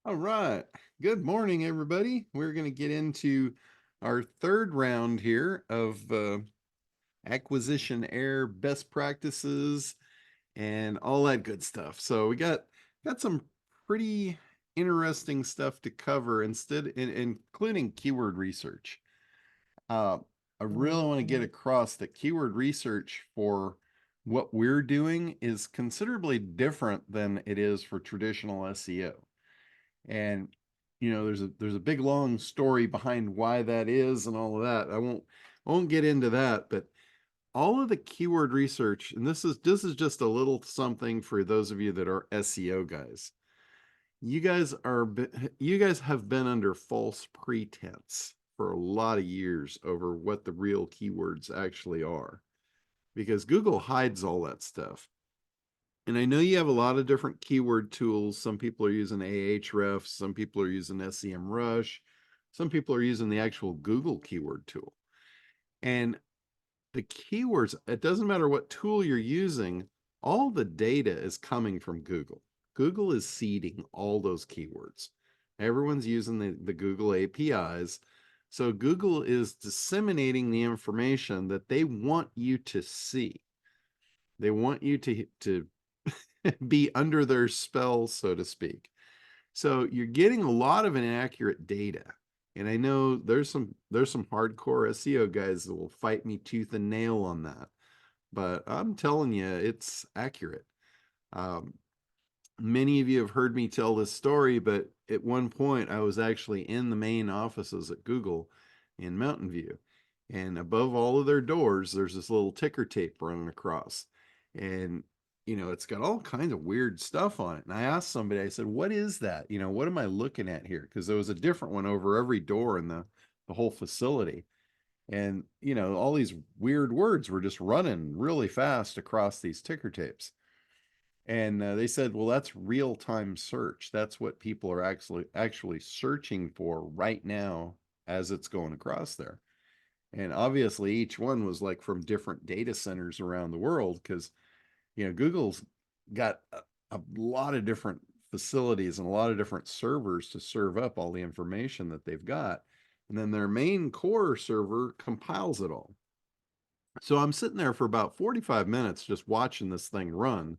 All right. Good morning, everybody. We're going to get into our third round here of acquisition error best practices and all that good stuff. So we got some pretty interesting stuff to cover including keyword research. Uh, I really want to get across that keyword research for what we're doing is considerably different than it is for traditional SEO. And there's a big long story behind why that is and all of that. I won't get into that, but all of the keyword research, and this is just a little something for those of you that are SEO guys. You guys have been under false pretense for a lot of years over what the real keywords actually are, because Google hides all that stuff. And I know you have a lot of different keyword tools. Some people are using Ahrefs, some people are using SEMrush, some people are using the actual Google keyword tool. And the keywords, it doesn't matter what tool you're using, all the data is coming from Google. Google is seeding all those keywords. Everyone's using the Google APIs. So Google is disseminating the information that they want you to see. They want you to be under their spell, so to speak. So you're getting a lot of inaccurate data. And I know there's some hardcore SEO guys that will fight me tooth and nail on that. But I'm telling you, it's accurate. Um, Many of you have heard me tell this story, but at one point I was actually in the main offices at Google in Mountain View. And above all of their doors, there's this little ticker tape running across. And, it's got all kinds of weird stuff on it. And I asked somebody, I said, what is that? What am I looking at here? Because there was a different one over every door in the whole facility. And, all these weird words were just running really fast across these ticker tapes. And they said, well, that's real-time search. That's what people are actually searching for right now as it's going across there. And obviously, each one was like from different data centers around the world because, Google's got a lot of different facilities and a lot of different servers to serve up all the information that they've got. And then their main core server compiles it all. So I'm sitting there for about 45 minutes just watching this thing run.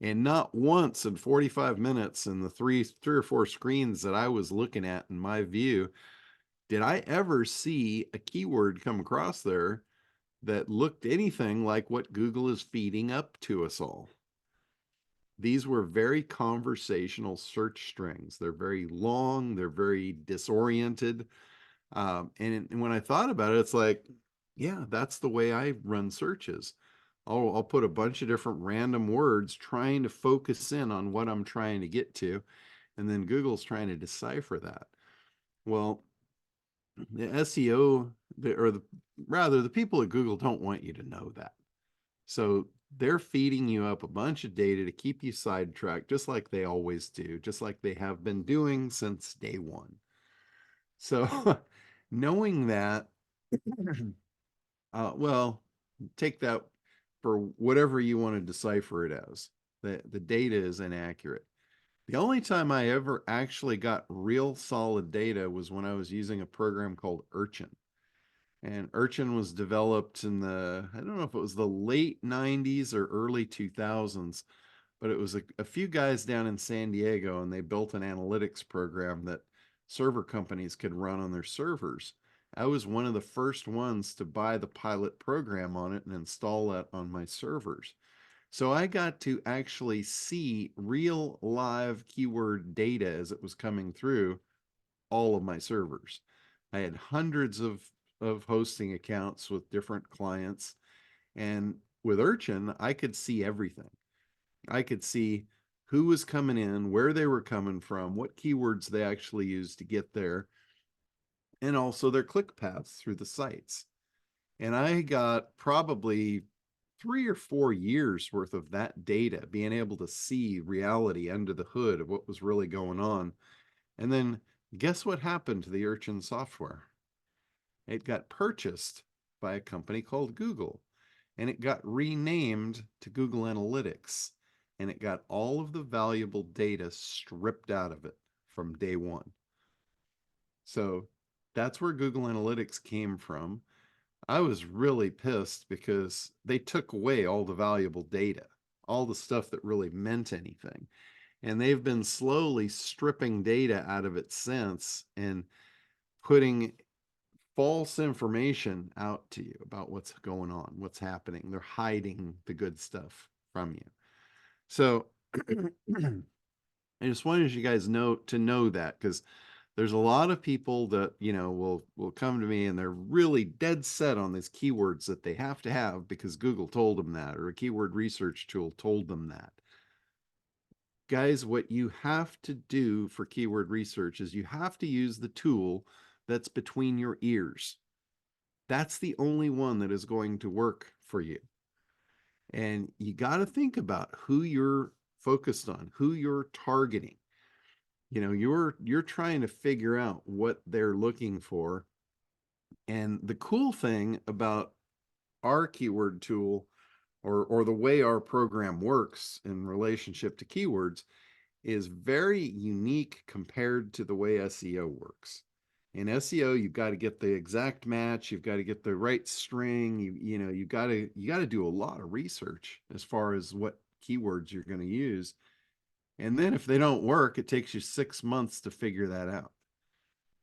And not once in 45 minutes in the three or four screens that I was looking at in my view, did I ever see a keyword come across there that looked anything like what Google is feeding up to us all. These were very conversational search strings. They're very long, they're very disoriented. And when I thought about it, it's like, yeah, that's the way I run searches. I'll put a bunch of different random words trying to focus in on what I'm trying to get to, and then Google's trying to decipher that. Well, the SEO, rather, the people at Google don't want you to know that. So they're feeding you up a bunch of data to keep you sidetracked, just like they always do, just like they have been doing since day one. So knowing that, well, take that for whatever you want to decipher it as. The data is inaccurate. The only time I ever actually got real solid data was when I was using a program called Urchin. And Urchin was developed in I don't know if it was the late 90s or early 2000s, but it was a few guys down in San Diego, and they built an analytics program that server companies could run on their servers. I was one of the first ones to buy the pilot program on it and install that on my servers. So I got to actually see real live keyword data as it was coming through all of my servers. I had hundreds of hosting accounts with different clients. And with Urchin, I could see everything. I could see who was coming in, where they were coming from, what keywords they actually used to get there, and also their click paths through the sites. And I got probably 3 or 4 years worth of that data, being able to see reality under the hood of what was really going on. And then guess what happened to the Urchin software? It got purchased by a company called Google, and it got renamed to Google Analytics, and it got all of the valuable data stripped out of it from day one. So that's where Google Analytics came from. I was really pissed because they took away all the valuable data, all the stuff that really meant anything. And they've been slowly stripping data out of it since and putting false information out to you about what's going on, what's happening. They're hiding the good stuff from you. So I just wanted you guys to know that, because there's a lot of people that, will come to me and they're really dead set on these keywords that they have to have because Google told them that, or a keyword research tool told them that. Guys, what you have to do for keyword research is you have to use the tool that's between your ears. That's the only one that is going to work for you. And you got to think about who you're focused on, who you're targeting. You're trying to figure out what they're looking for. And the cool thing about our keyword tool, or the way our program works in relationship to keywords, is very unique compared to the way SEO works. In SEO, you've got to get the exact match, you've got to get the right string, you got to do a lot of research as far as what keywords you're going to use. And then if they don't work, it takes you 6 months to figure that out.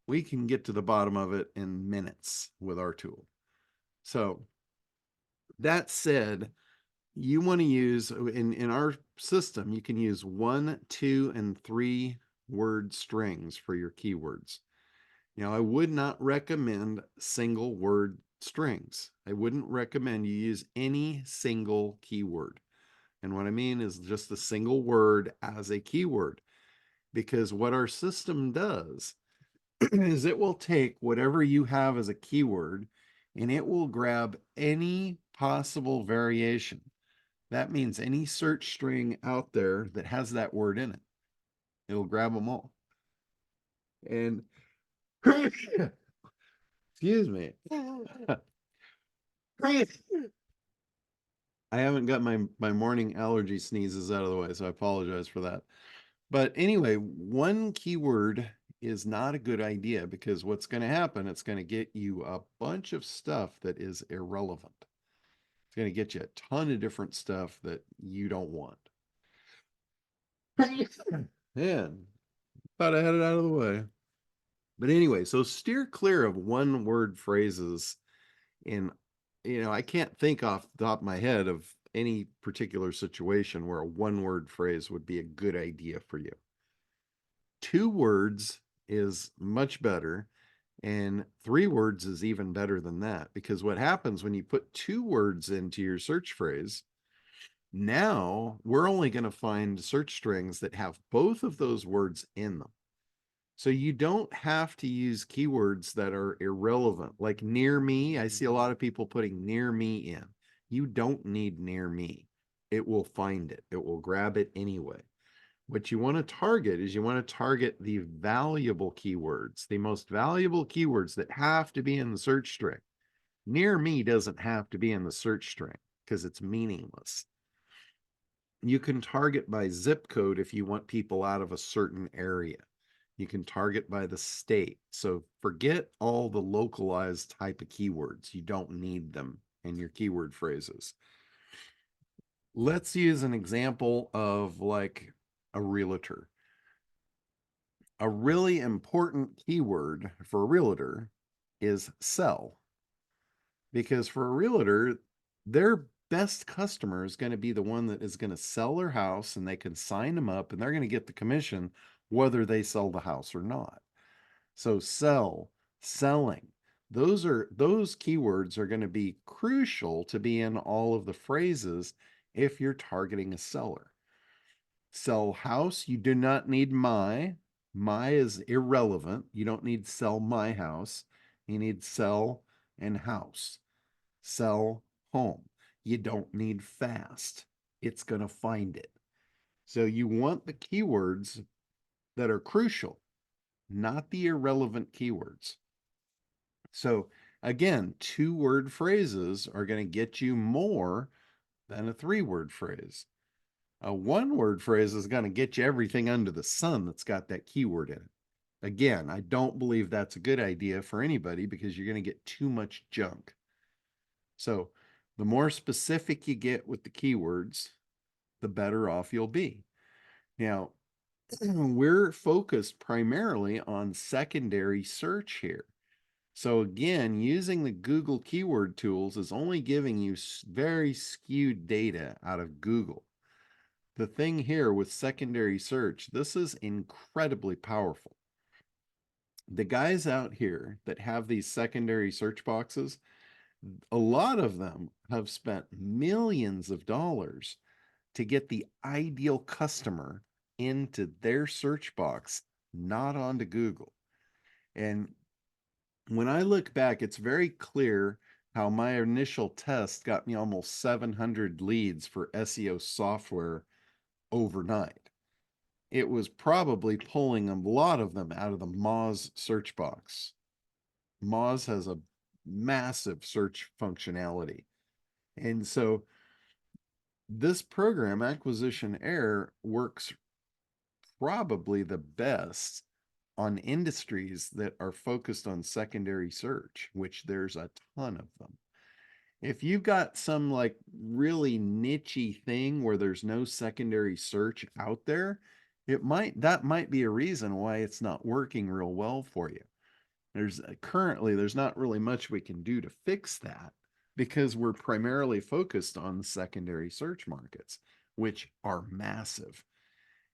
We can get to the bottom of it in minutes with our tool. So that said, you want to use, in our system, you can use 1, 2, and 3 word strings for your keywords. I would not recommend single word strings. I wouldn't recommend you use any single keyword. And what I mean is just a single word as a keyword, because what our system does is it will take whatever you have as a keyword and it will grab any possible variation. That means any search string out there that has that word in it. It'll grab them all. And excuse me. I haven't got my morning allergy sneezes out of the way, so I apologize for that. But anyway, one keyword is not a good idea, because what's going to happen, it's going to get you a bunch of stuff that is irrelevant. It's going to get you a ton of different stuff that you don't want. Man, thought I had it out of the way. But anyway, so steer clear of one word phrases. And, I can't think off the top of my head of any particular situation where a one word phrase would be a good idea for you. 2 words is much better. And 3 words is even better than that, because what happens when you put 2 words into your search phrase, now we're only going to find search strings that have both of those words in them. So you don't have to use keywords that are irrelevant, like near me. I see a lot of people putting near me in. You don't need near me. It will find it. It will grab it anyway. What you want to target is you want to target the valuable keywords, the most valuable keywords that have to be in the search string. Near me doesn't have to be in the search string because it's meaningless. You can target by zip code if you want people out of a certain area. You can target by the state. So forget all the localized type of keywords. You don't need them in your keyword phrases. Let's use an example of like a realtor. A really important keyword for a realtor is sell. Because for a realtor, their best customer is going to be the one that is going to sell their house, and they can sign them up and they're going to get the commission whether they sell the house or not. So sell, selling, those keywords are going to be crucial to be in all of the phrases if you're targeting a seller. Sell house, you do not need my. My is irrelevant. You don't need sell my house. You need sell and house. Sell home. You don't need fast. It's going to find it. So you want the keywords that are crucial, not the irrelevant keywords. So again, 2 word phrases are going to get you more than a 3 word phrase. A one word phrase is going to get you everything under the sun that's got that keyword in it. Again, I don't believe that's a good idea for anybody because you're going to get too much junk. So the more specific you get with the keywords, the better off you'll be. Now, we're focused primarily on secondary search here. So again, using the Google keyword tools is only giving you very skewed data out of Google. The thing here with secondary search, this is incredibly powerful. The guys out here that have these secondary search boxes, a lot of them have spent millions of dollars to get the ideal customer into their search box, not onto Google. And when I look back, it's very clear how my initial test got me almost 700 leads for SEO software overnight. It was probably pulling a lot of them out of the Moz search box. Moz has a massive search functionality. And so this program, Acquisition Air, works probably the best on industries that are focused on secondary search, which there's a ton of them. If you've got some like really nichey thing where there's no secondary search out there, that might be a reason why it's not working real well for you. There's not really much we can do to fix that because we're primarily focused on the secondary search markets, which are massive.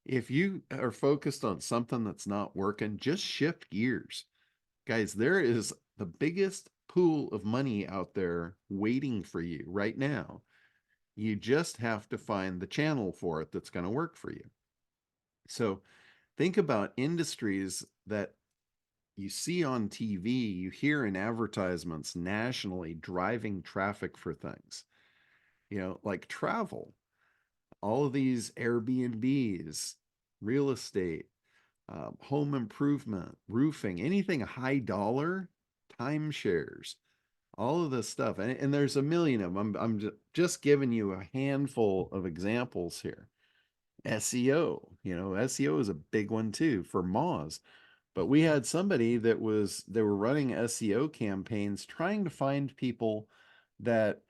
If you are focused on something that's not working, just shift gears. Guys, there is the biggest pool of money out there waiting for you right now. You just have to find the channel for it that's going to work for you. So think about industries that you see on TV, you hear in advertisements nationally driving traffic for things, like travel, all of these Airbnbs, real estate, home improvement, roofing, anything high dollar, timeshares, all of this stuff. And there's a million of them. I'm just giving you a handful of examples here. SEO, SEO is a big one too for Moz. But we had somebody they were running SEO campaigns trying to find people that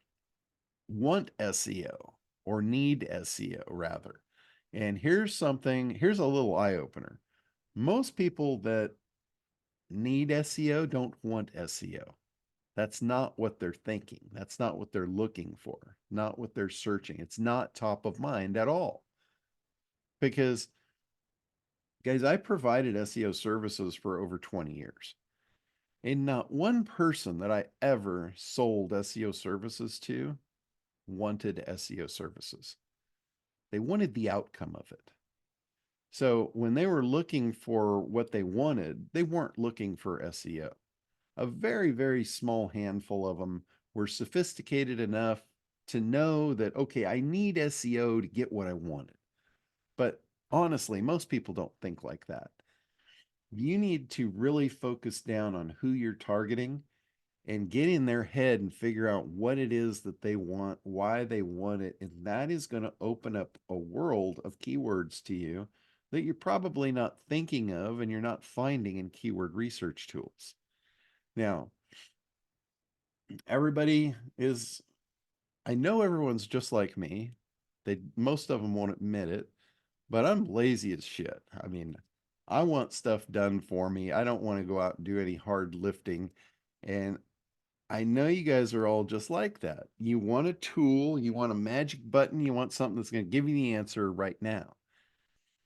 want SEO or need SEO rather. And here's a little eye opener. Most people that need SEO don't want SEO. That's not what they're thinking. That's not what they're looking for, not what they're searching. It's not top of mind at all. Because, guys, I provided SEO services for over 20 years. And not one person that I ever sold SEO services to wanted SEO services. They wanted the outcome of it. So when they were looking for what they wanted, they weren't looking for SEO. A very, very small handful of them were sophisticated enough to know that, okay, I need SEO to get what I wanted. But honestly, most people don't think like that. You need to really focus down on who you're targeting and get in their head and figure out what it is that they want, why they want it. And that is going to open up a world of keywords to you that you're probably not thinking of and you're not finding in keyword research tools. Now, I know everyone's just like me. Most of them won't admit it, but I'm lazy as shit. I mean, I want stuff done for me. I don't want to go out and do any hard lifting. And I know you guys are all just like that. You want a tool, you want a magic button, you want something that's going to give you the answer right now.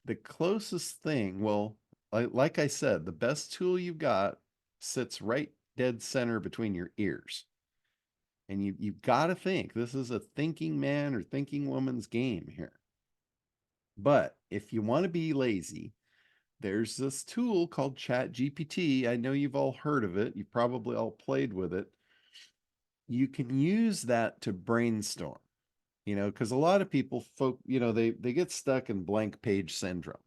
The closest thing, well, like I said, the best tool you've got sits right dead center between your ears. And you've got to think this is a thinking man or thinking woman's game here. But if you want to be lazy, there's this tool called ChatGPT. I know you've all heard of it. You've probably all played with it. You can use that to brainstorm, because a lot of people, they get stuck in blank page syndrome.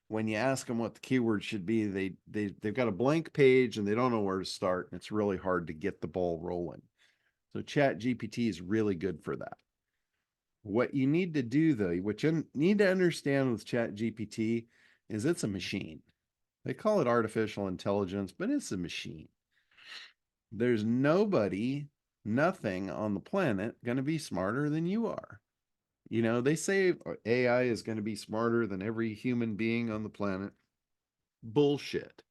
When you ask them what the keyword should be, they've got a blank page and they don't know where to start. And it's really hard to get the ball rolling. So ChatGPT is really good for that. What you need to do, though, what you need to understand with Chat GPT is it's a machine. They call it artificial intelligence, but it's a machine. There's nobody, nothing on the planet going to be smarter than you are. You know, they say AI is going to be smarter than every human being on the planet. Bullshit.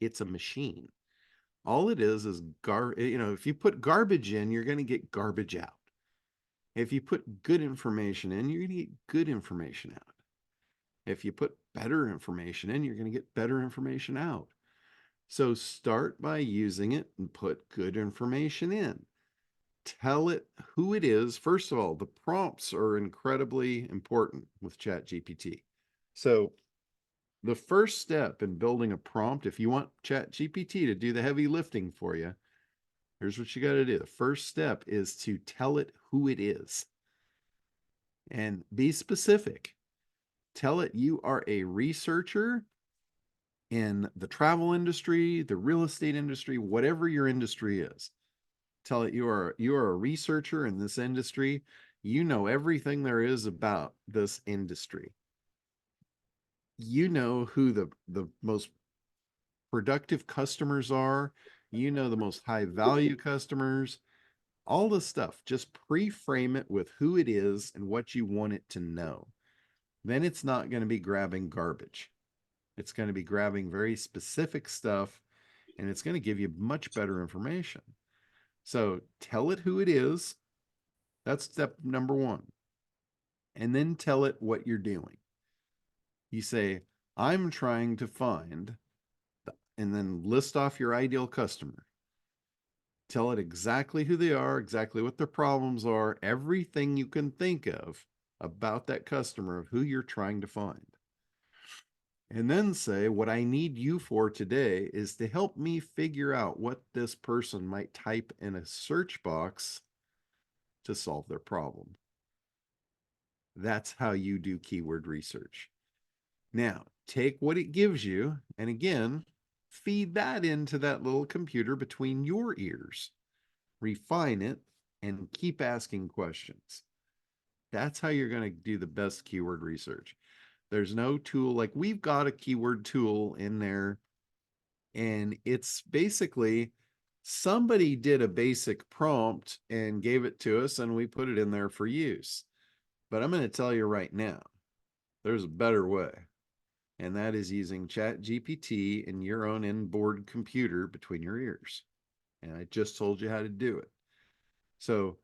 It's a machine. All it is if you put garbage in, you're going to get garbage out. If you put good information in, you're going to get good information out. If you put better information in, you're going to get better information out. So start by using it and put good information in. Tell it who it is. First of all, the prompts are incredibly important with ChatGPT. So the first step in building a prompt, if you want ChatGPT to do the heavy lifting for you, here's what you got to do. The first step is to tell it who it is and be specific. Tell it you are a researcher in the travel industry, the real estate industry, whatever your industry is. Tell it you are a researcher in this industry. You know everything there is about this industry. You know who the most productive customers are. You know the most high value customers. All the stuff. Just pre-frame it with who it is and what you want it to know. Then it's not going to be grabbing garbage. It's going to be grabbing very specific stuff, and it's going to give you much better information. So tell it who it is. That's step number one. And then tell it what you're doing. You say, I'm trying to find, and then list off your ideal customer. Tell it exactly who they are, exactly what their problems are, everything you can think of about that customer of who you're trying to find. And then say, what I need you for today is to help me figure out what this person might type in a search box to solve their problem. That's how you do keyword research. Now, take what it gives you, and again, feed that into that little computer between your ears. Refine it and keep asking questions. That's how you're going to do the best keyword research. There's no tool like we've got a keyword tool in there, and it's basically somebody did a basic prompt and gave it to us, and we put it in there for use. But I'm going to tell you right now, there's a better way, and that is using ChatGPT in your own inboard computer between your ears. And I just told you how to do it. So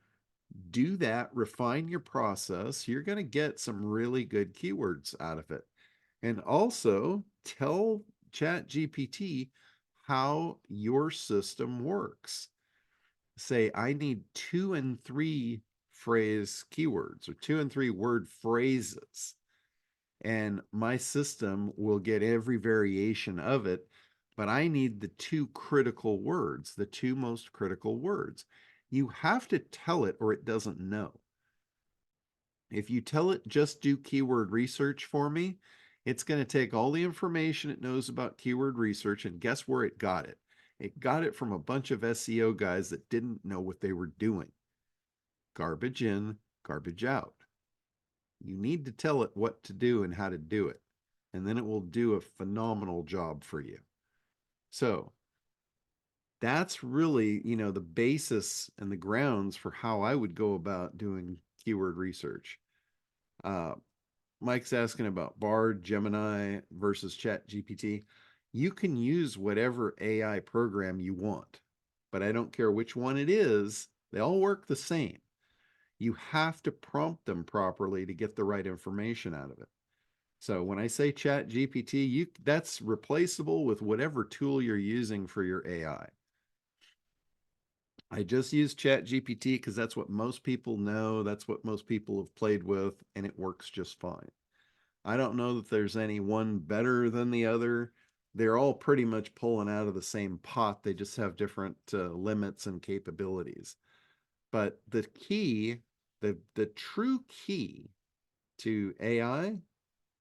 do that, refine your process. You're going to get some really good keywords out of it. And also tell ChatGPT how your system works. Say, I need 2 and 3 phrase keywords or 2 and 3 word phrases. And my system will get every variation of it, but I need the 2 critical words, the 2 most critical words. You have to tell it or it doesn't know. If you tell it just do keyword research for me, it's going to take all the information it knows about keyword research, and guess where it got it? It got it from a bunch of SEO guys that didn't know what they were doing. Garbage in, garbage out. You need to tell it what to do and how to do it, and then it will do a phenomenal job for you. So that's really, the basis and the grounds for how I would go about doing keyword research. Mike's asking about Bard, Gemini versus Chat GPT. You can use whatever AI program you want, but I don't care which one it is, they all work the same. You have to prompt them properly to get the right information out of it. So when I say Chat GPT, that's replaceable with whatever tool you're using for your AI. I just use Chat GPT because that's what most people know, that's what most people have played with, and it works just fine. I don't know that there's any one better than the other. They're all pretty much pulling out of the same pot. They just have different limits and capabilities. But the key, the true key to AI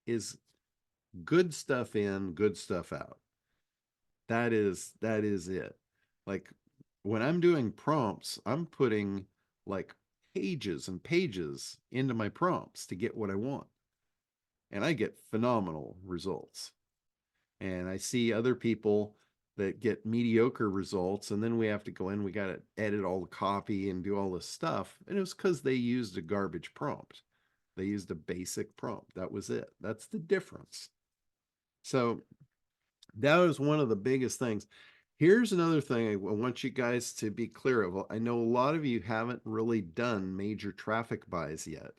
is good stuff in, good stuff out. That is it. Like when I'm doing prompts, I'm putting like pages and pages into my prompts to get what I want. And I get phenomenal results. And I see other people that get mediocre results, and then we have to go in, we got to edit all the copy and do all this stuff. And it was because they used a garbage prompt. They used a basic prompt. That was it. That's the difference. So that was one of the biggest things. Here's another thing I want you guys to be clear of. I know a lot of you haven't really done major traffic buys yet.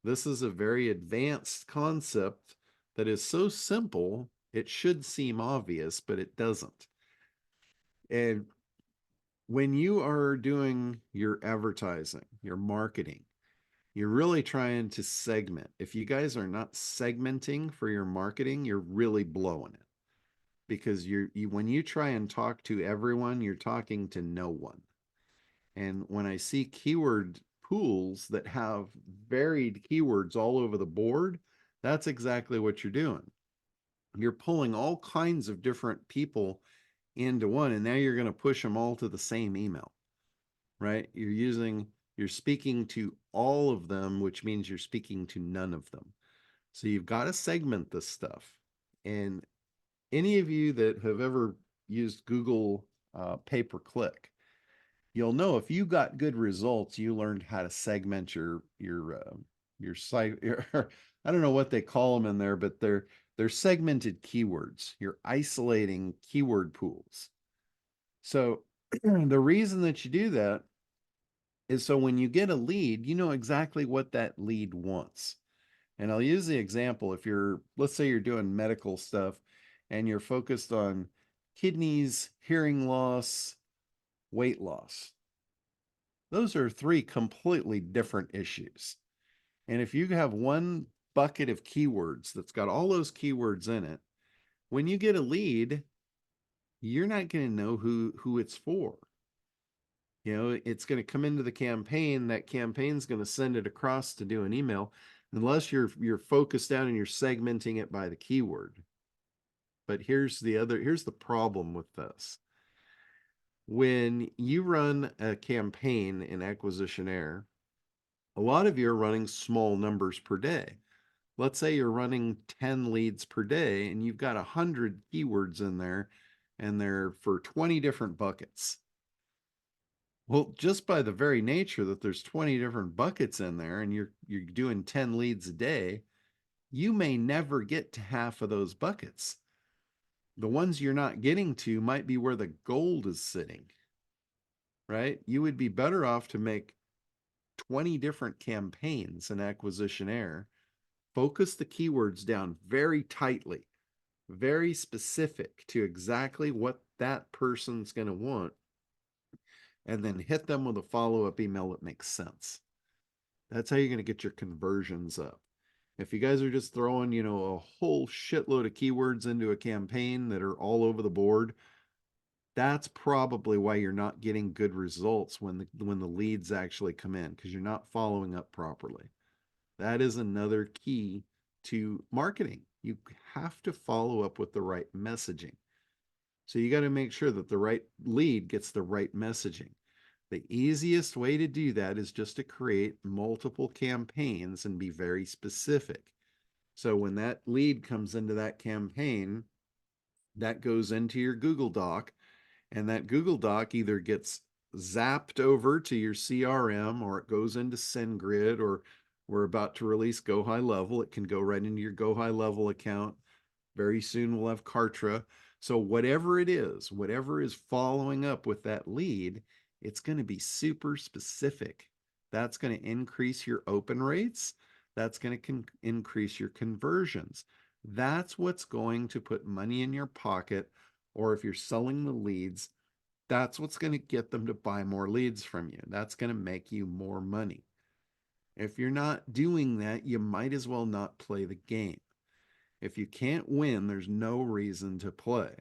This is a very advanced concept that is so simple, it should seem obvious, but it doesn't. And when you are doing your advertising, your marketing, you're really trying to segment. If you guys are not segmenting for your marketing, you're really blowing it, because when you try and talk to everyone, you're talking to no one. And when I see keyword pools that have varied keywords all over the board, that's exactly what you're doing. You're pulling all kinds of different people into one, and now you're going to push them all to the same email, right? You're speaking to all of them, which means you're speaking to none of them. So you've got to segment this stuff. And any of you that have ever used Google pay-per-click, you'll know if you got good results, you learned how to segment your site. I don't know what they call them in there, but they're segmented keywords. You're isolating keyword pools. So the reason that you do that is so when you get a lead, you know exactly what that lead wants. And I'll use the example, if let's say you're doing medical stuff and you're focused on kidneys, hearing loss, weight loss. Those are three completely different issues. And if you have one bucket of keywords that's got all those keywords in it, when you get a lead, you're not going to know who it's for. You know, it's going to come into the campaign. That campaign's going to send it across to do an email, unless you're focused down and you're segmenting it by the keyword. But here's the problem with this. When you run a campaign in Acquisitionaire, a lot of you are running small numbers per day. Let's say you're running 10 leads per day and you've got 100 keywords in there and they're for 20 different buckets. Well, just by the very nature that there's 20 different buckets in there and you're doing 10 leads a day, you may never get to half of those buckets. The ones you're not getting to might be where the gold is sitting, right? You would be better off to make 20 different campaigns in Acquisitionaire, focus the keywords down very tightly, very specific to exactly what that person's going to want, and then hit them with a follow-up email that makes sense. That's how you're going to get your conversions up. If you guys are just throwing, a whole shitload of keywords into a campaign that are all over the board, that's probably why you're not getting good results when the leads actually come in, because you're not following up properly. That is another key to marketing. You have to follow up with the right messaging. So you got to make sure that the right lead gets the right messaging. The easiest way to do that is just to create multiple campaigns and be very specific. So when that lead comes into that campaign, that goes into your Google Doc, and that Google Doc either gets zapped over to your CRM, or it goes into SendGrid, or we're about to release Go High Level. It can go right into your Go High Level account. Very soon we'll have Kartra. So whatever it is, whatever is following up with that lead, it's going to be super specific. That's going to increase your open rates. That's going to increase your conversions. That's what's going to put money in your pocket, or if you're selling the leads, that's what's going to get them to buy more leads from you. That's going to make you more money. If you're not doing that, you might as well not play the game. If you can't win, there's no reason to play.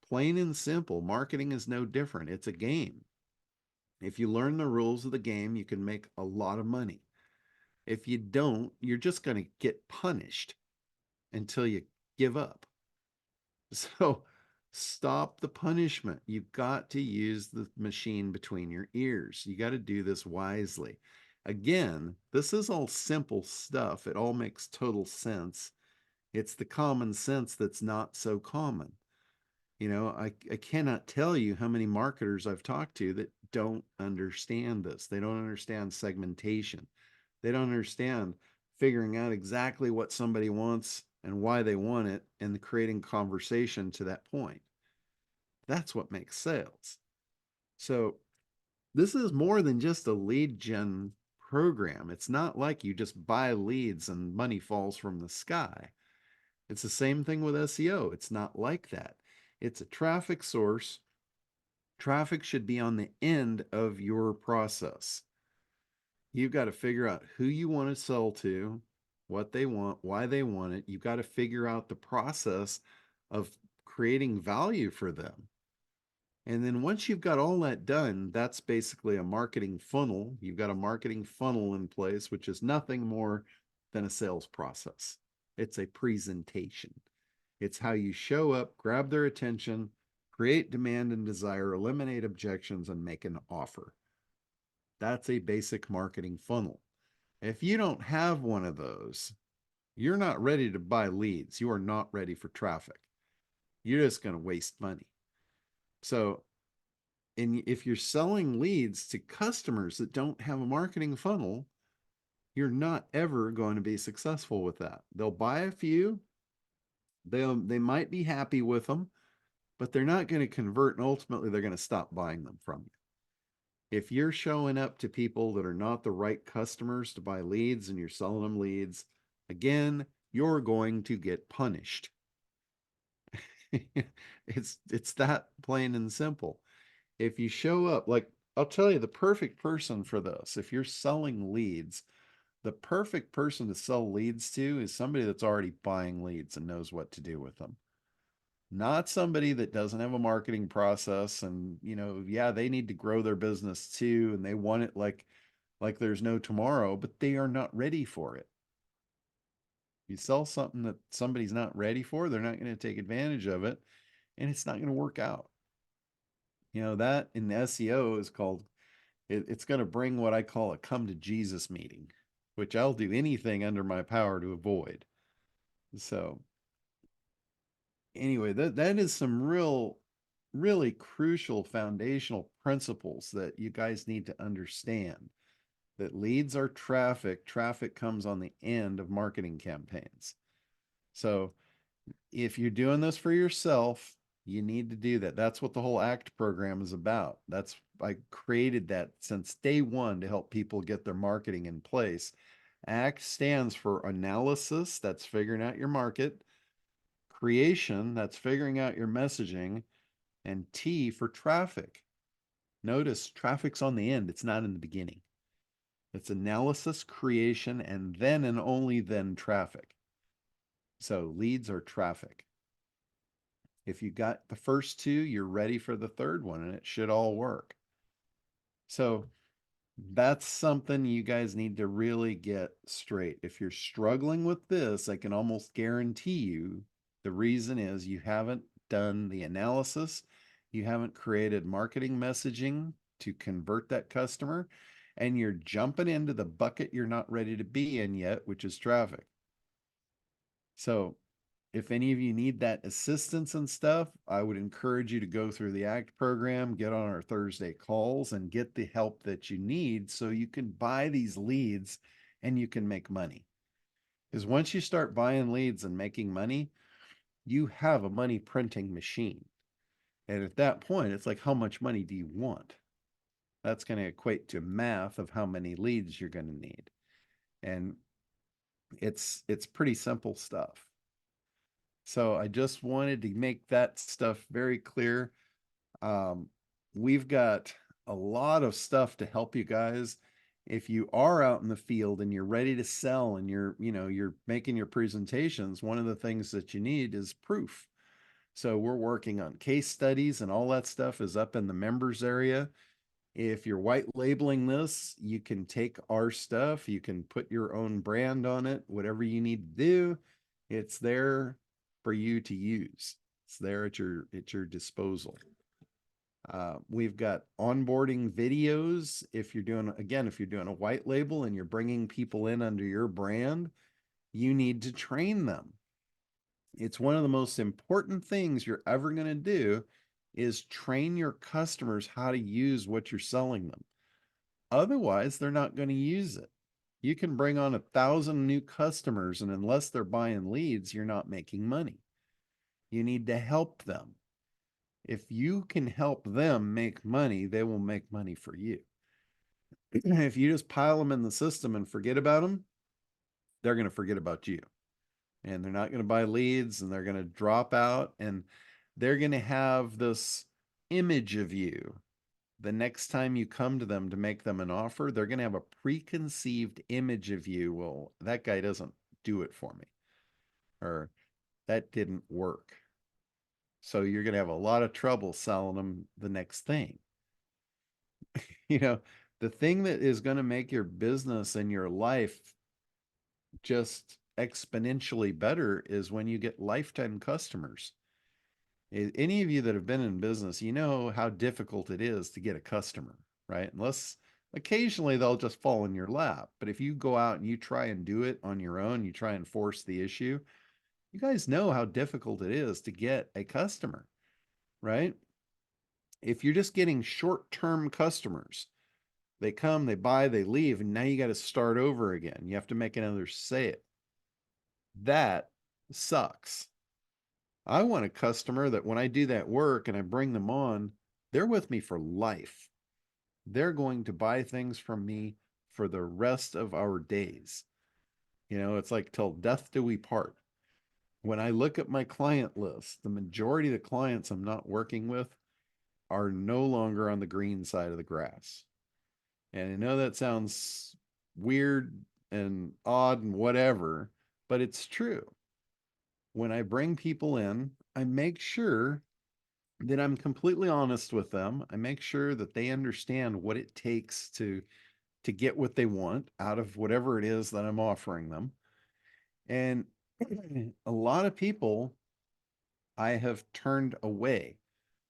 Plain and simple, marketing is no different. It's a game. If you learn the rules of the game, you can make a lot of money. If you don't, you're just going to get punished until you give up. So stop the punishment. You've got to use the machine between your ears. You got to do this wisely. Again, this is all simple stuff. It all makes total sense. It's the common sense that's not so common. I cannot tell you how many marketers I've talked to that don't understand this. They don't understand segmentation. They don't understand figuring out exactly what somebody wants and why they want it and creating conversation to that point. That's what makes sales. So this is more than just a lead gen program. It's not like you just buy leads and money falls from the sky. It's the same thing with SEO. It's not like that. It's a traffic source. Traffic should be on the end of your process. You've got to figure out who you want to sell to, what they want, why they want it. You've got to figure out the process of creating value for them. And then once you've got all that done, that's basically a marketing funnel. You've got a marketing funnel in place, which is nothing more than a sales process. It's a presentation. It's how you show up, grab their attention, create demand and desire, eliminate objections, and make an offer. That's a basic marketing funnel. If you don't have one of those, you're not ready to buy leads. You are not ready for traffic. You're just going to waste money. So, and if you're selling leads to customers that don't have a marketing funnel, you're not ever going to be successful with that. They'll buy a few, they might be happy with them, but they're not going to convert, and ultimately they're going to stop buying them from you. If you're showing up to people that are not the right customers to buy leads and you're selling them leads, again, you're going to get punished. It's that plain and simple. If you show up, like I'll tell you the perfect person for this, if you're selling leads, the perfect person to sell leads to is somebody that's already buying leads and knows what to do with them. Not somebody that doesn't have a marketing process and, yeah, they need to grow their business too and they want it like there's no tomorrow, but they are not ready for it. You sell something that somebody's not ready for, they're not going to take advantage of it and it's not going to work out. That in SEO is called, it's going to bring what I call a come to Jesus meeting, which I'll do anything under my power to avoid. So anyway, that is some really crucial foundational principles that you guys need to understand. That leads are traffic. Traffic comes on the end of marketing campaigns. So if you're doing this for yourself, you need to do that. That's what the whole ACT program is about. I created that since day one to help people get their marketing in place. ACT stands for analysis, that's figuring out your market, creation, that's figuring out your messaging, and T for traffic. Notice traffic's on the end, it's not in the beginning. It's analysis, creation, and then and only then traffic. So leads are traffic. If you got the first two, you're ready for the third one and it should all work. So that's something you guys need to really get straight. If you're struggling with this, I can almost guarantee you the reason is you haven't done the analysis, you haven't created marketing messaging to convert that customer, and you're jumping into the bucket you're not ready to be in yet, which is traffic. So if any of you need that assistance and stuff, I would encourage you to go through the ACT program, get on our Thursday calls, and get the help that you need so you can buy these leads and you can make money. Because once you start buying leads and making money, you have a money printing machine. And at that point, it's like, how much money do you want? That's going to equate to math of how many leads you're going to need. And it's pretty simple stuff. So I just wanted to make that stuff very clear. We've got a lot of stuff to help you guys. If you are out in the field and you're ready to sell and you're making your presentations, one of the things that you need is proof. So we're working on case studies and all that stuff is up in the members area. If you're white labeling this, you can take our stuff, you can put your own brand on it, whatever you need to do, it's there for you to use. It's there at your disposal. We've got onboarding videos. If you're doing, again, if you're doing a white label and you're bringing people in under your brand, you need to train them. It's one of the most important things you're ever going to do is train your customers how to use what you're selling them. Otherwise, they're not going to use it. You can bring on 1,000 new customers, and unless they're buying leads, you're not making money. You need to help them. If you can help them make money, they will make money for you. If you just pile them in the system and forget about them, they're going to forget about you. And they're not going to buy leads, and they're going to drop out, and they're going to have this image of you. The next time you come to them to make them an offer, they're going to have a preconceived image of you. Well, that guy doesn't do it for me, or that didn't work. So you're going to have a lot of trouble selling them the next thing. You know, the thing that is going to make your business and your life just exponentially better is when you get lifetime customers. Any of you that have been in business, you know how difficult it is to get a customer, right? Unless occasionally they'll just fall in your lap. But if you go out and you try and do it on your own, you try and force the issue, you guys know how difficult it is to get a customer, right? If you're just getting short-term customers, they come, they buy, they leave, and now you got to start over again. You have to make another sale. That sucks. I want a customer that when I do that work and I bring them on, they're with me for life. They're going to buy things from me for the rest of our days. You know, it's like till death do we part. When I look at my client list, the majority of the clients I'm not working with are no longer on the green side of the grass. And I know that sounds weird and odd and whatever, but it's true. When I bring people in, I make sure that I'm completely honest with them. I make sure that they understand what it takes to get what they want out of whatever it is that I'm offering them. And a lot of people I have turned away.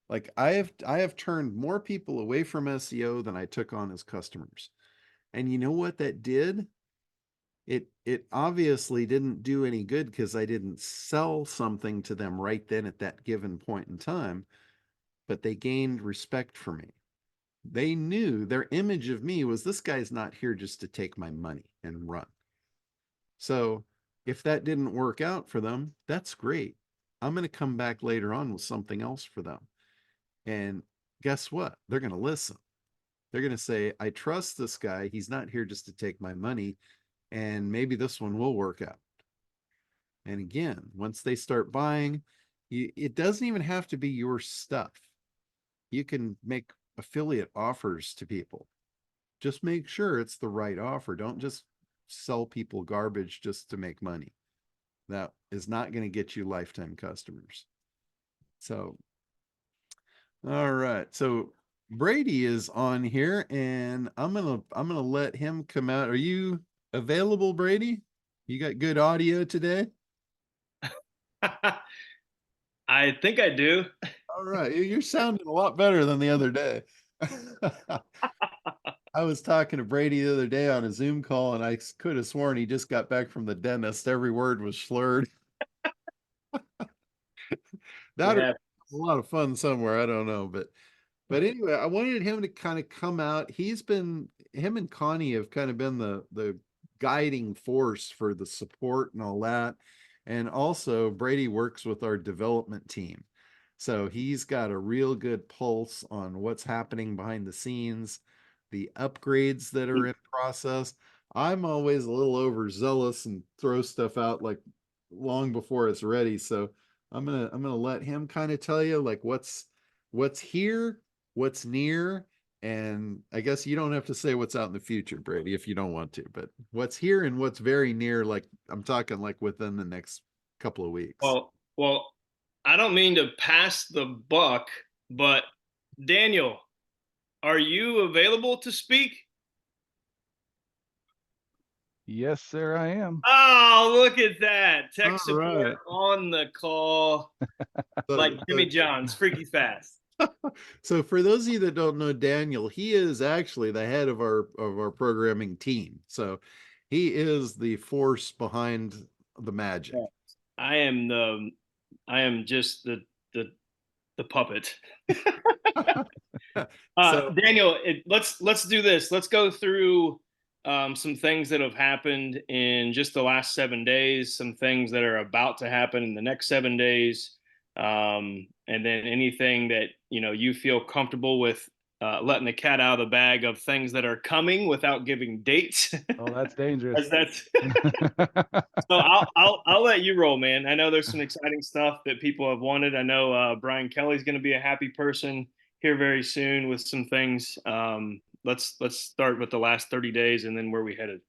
Like I have turned more people away from SEO than I took on as customers. And you know what that did? It obviously didn't do any good because I didn't sell something to them right then at that given point in time, but they gained respect for me. They knew their image of me was this guy's not here just to take my money and run. So if that didn't work out for them, that's great. I'm going to come back later on with something else for them. And guess what? They're going to listen. They're going to say, I trust this guy. He's not here just to take my money. And maybe this one will work out. And again, once they start buying, it doesn't even have to be your stuff. You can make affiliate offers to people. Just make sure it's the right offer. Don't just sell people garbage just to make money. That is not going to get you lifetime customers. So, all right. So Brady is on here, and I'm gonna let him come out. Are you available, Brady? You got good audio today? I think I do. All right. You're sounding a lot better than the other day. I was talking to Brady the other day on a Zoom call, and I could have sworn he just got back from the dentist. Every word was slurred. That Yeah. was a lot of fun somewhere. I don't know, but anyway, I wanted him to kind of come out. Him and Connie have kind of been the guiding force for the support and all that. And also Brady works with our development team. So he's got a real good pulse on what's happening behind the scenes, the upgrades that are in process. I'm always a little overzealous and throw stuff out like long before it's ready. So I'm gonna let him kind of tell you like what's here, what's near, and I guess you don't have to say what's out in the future, Brady, if you don't want to, but what's here and what's very near, like I'm talking like within the next couple of weeks. Well, I don't mean to pass the buck, but Daniel, are you available to speak? Yes, sir, I am. Oh, look at that. Tech All support right. on the call So, like Jimmy John's, freaky fast. So for those of you that don't know Daniel, he is actually the head of our programming team. So he is the force behind the magic. I am just the puppet. So Daniel, let's do this. Let's go through some things that have happened in just the last 7 days, some things that are about to happen in the next 7 days, and then anything that you feel comfortable with letting the cat out of the bag of things that are coming without giving dates. Oh, that's dangerous. That's so I'll let you roll, man. I know there's some exciting stuff that people have wanted. I know Brian Kelly's going to be a happy person here very soon with some things. Let's start with the last 30 days and then where we headed.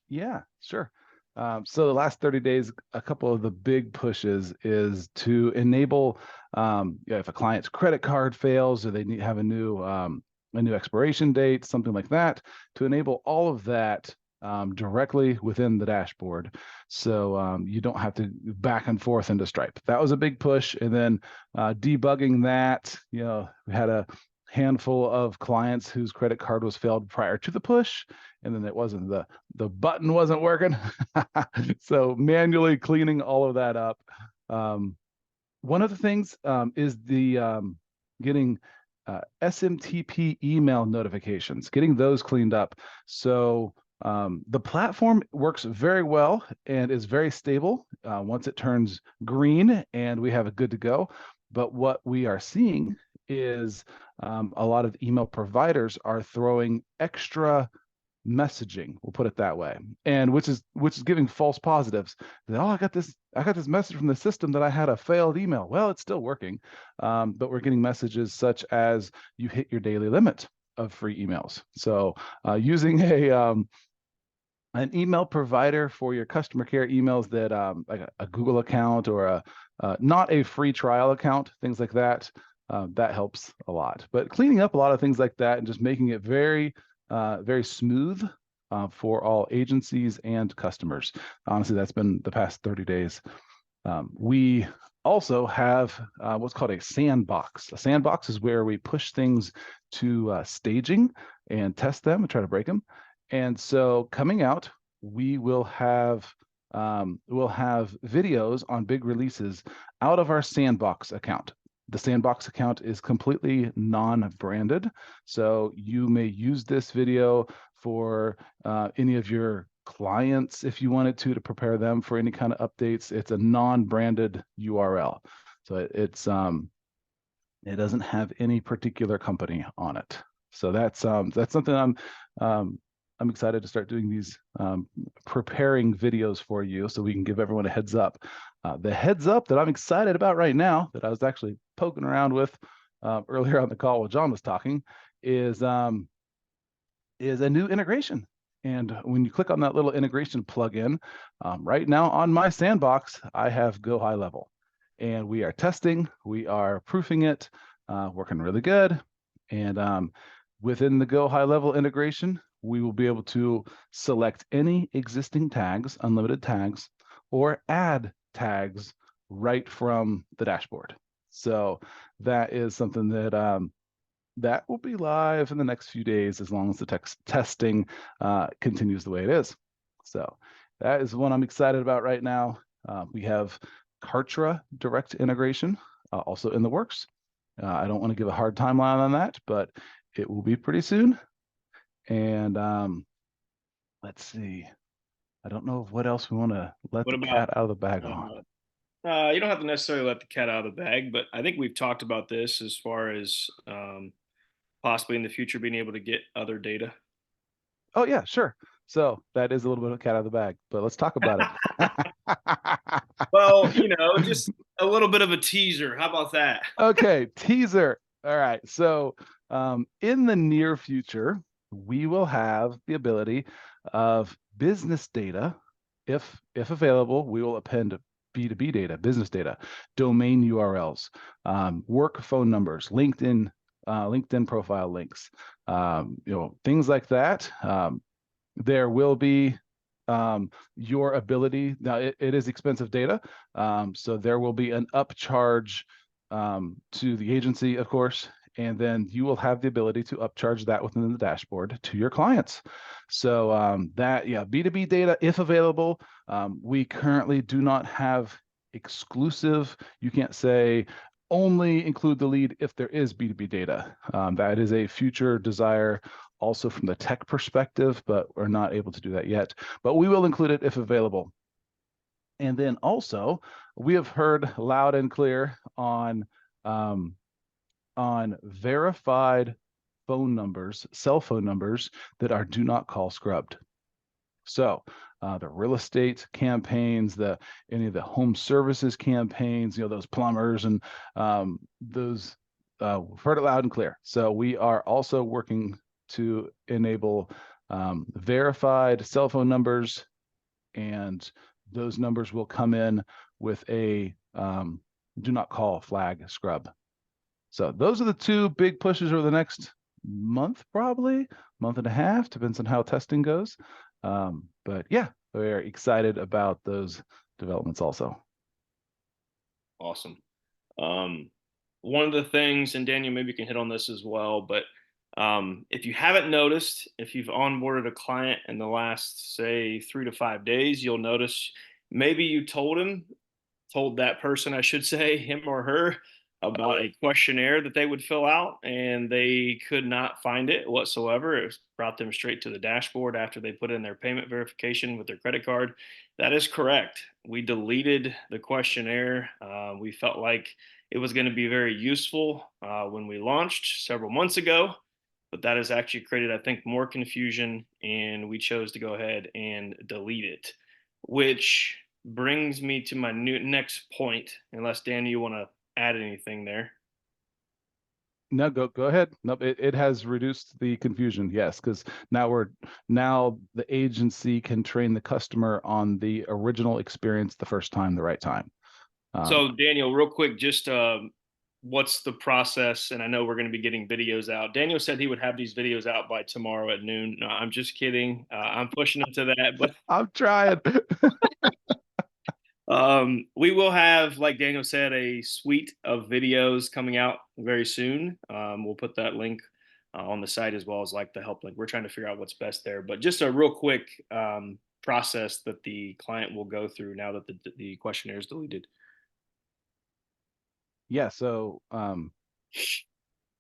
Yeah, sure. So the last 30 days, a couple of the big pushes is to enable, if a client's credit card fails or they have a new expiration date, something like that, to enable all of that directly within the dashboard. So you don't have to back and forth into Stripe. That was a big push. And then debugging that, we had a handful of clients whose credit card was failed prior to the push, and then it wasn't the button wasn't working. So manually cleaning all of that up. One of the things is the getting SMTP email notifications, getting those cleaned up. So the platform works very well and is very stable once it turns green and we have it good to go. But what we are seeing is a lot of email providers are throwing extra messaging, we'll put it that way, and which is giving false positives. Oh, I got this message from the system that I had a failed email. Well, it's still working, but we're getting messages such as you hit your daily limit of free emails. So using an email provider for your customer care emails that like a Google account or not a free trial account, things like that, that helps a lot. But cleaning up a lot of things like that and just making it very smooth for all agencies and customers. Honestly, that's been the past 30 days. We also have what's called a sandbox. A sandbox is where we push things to staging and test them and try to break them. And so coming out, we will have videos on big releases out of our sandbox account. The sandbox account is completely non-branded, so you may use this video for any of your clients if you wanted to prepare them for any kind of updates. It's a non-branded URL, so it doesn't have any particular company on it. So that's something I'm excited to start doing these preparing videos for you so we can give everyone a heads up. The heads up that I'm excited about right now, that I was actually poking around with earlier on the call while John was talking, is a new integration. And when you click on that little integration plugin, right now on my sandbox, I have Go High Level. And we are testing, we are proofing it, working really good. And within the Go High Level integration, we will be able to select any existing tags, unlimited tags, or add tags right from the dashboard. So that is something that that will be live in the next few days as long as the testing continues the way it is. So that is one I'm excited about right now. We have Kartra direct integration also in the works. I don't want to give a hard timeline on that, but it will be pretty soon. And let's see. I don't know what else we want to let the cat out of the bag on. You don't have to necessarily let the cat out of the bag, but I think we've talked about this as far as possibly in the future being able to get other data. Oh yeah, sure. So that is a little bit of a cat out of the bag, but let's talk about it. Well, just a little bit of a teaser. How about that? Okay, teaser. All right. So in the near future, we will have the ability of business data. If available, we will append B2B data, business data, domain URLs, work phone numbers, LinkedIn profile links, things like that. There will be your ability. Now it is expensive data, so there will be an upcharge to the agency, of course, and then you will have the ability to upcharge that within the dashboard to your clients. So B2B data, if available, we currently do not have exclusive. You can't say only include the lead if there is B2B data. That is a future desire also from the tech perspective, but we're not able to do that yet. But we will include it if available. And then also, we have heard loud and clear on verified phone numbers, cell phone numbers that are do not call scrubbed. So the real estate campaigns, any of the home services campaigns, those plumbers and those, we've heard it loud and clear. So we are also working to enable verified cell phone numbers, and those numbers will come in with a do not call flag scrub. So those are the two big pushes over the next month, probably month and a half, depends on how testing goes. But yeah, we're excited about those developments also. Awesome. One of the things, and Daniel, maybe you can hit on this as well, but if you haven't noticed, if you've onboarded a client in the last, say, 3 to 5 days, you'll notice maybe you told that person, I should say, him or her, about a questionnaire that they would fill out, and they could not find it whatsoever. It brought them straight to the dashboard after they put in their payment verification with their credit card. That is correct. We deleted the questionnaire. We felt like it was going to be very useful when we launched several months ago, but that has actually created, I think, more confusion, and we chose to go ahead and delete it, which brings me to my next point, unless Danny, you want to add anything there. No, go ahead. Nope, it has reduced the confusion. Yes, because now the agency can train the customer on the original experience the first time, the right time. So Daniel, real quick, just what's the process? And I know we're going to be getting videos out. Daniel said he would have these videos out by tomorrow at noon. No, I'm just kidding. I'm pushing him to that, but I'm trying. we will have, like Daniel said, a suite of videos coming out very soon. We'll put that link on the site, as well as like the help link. We're trying to figure out what's best there, but just a real quick process that the client will go through now that the questionnaire is deleted. Yeah, so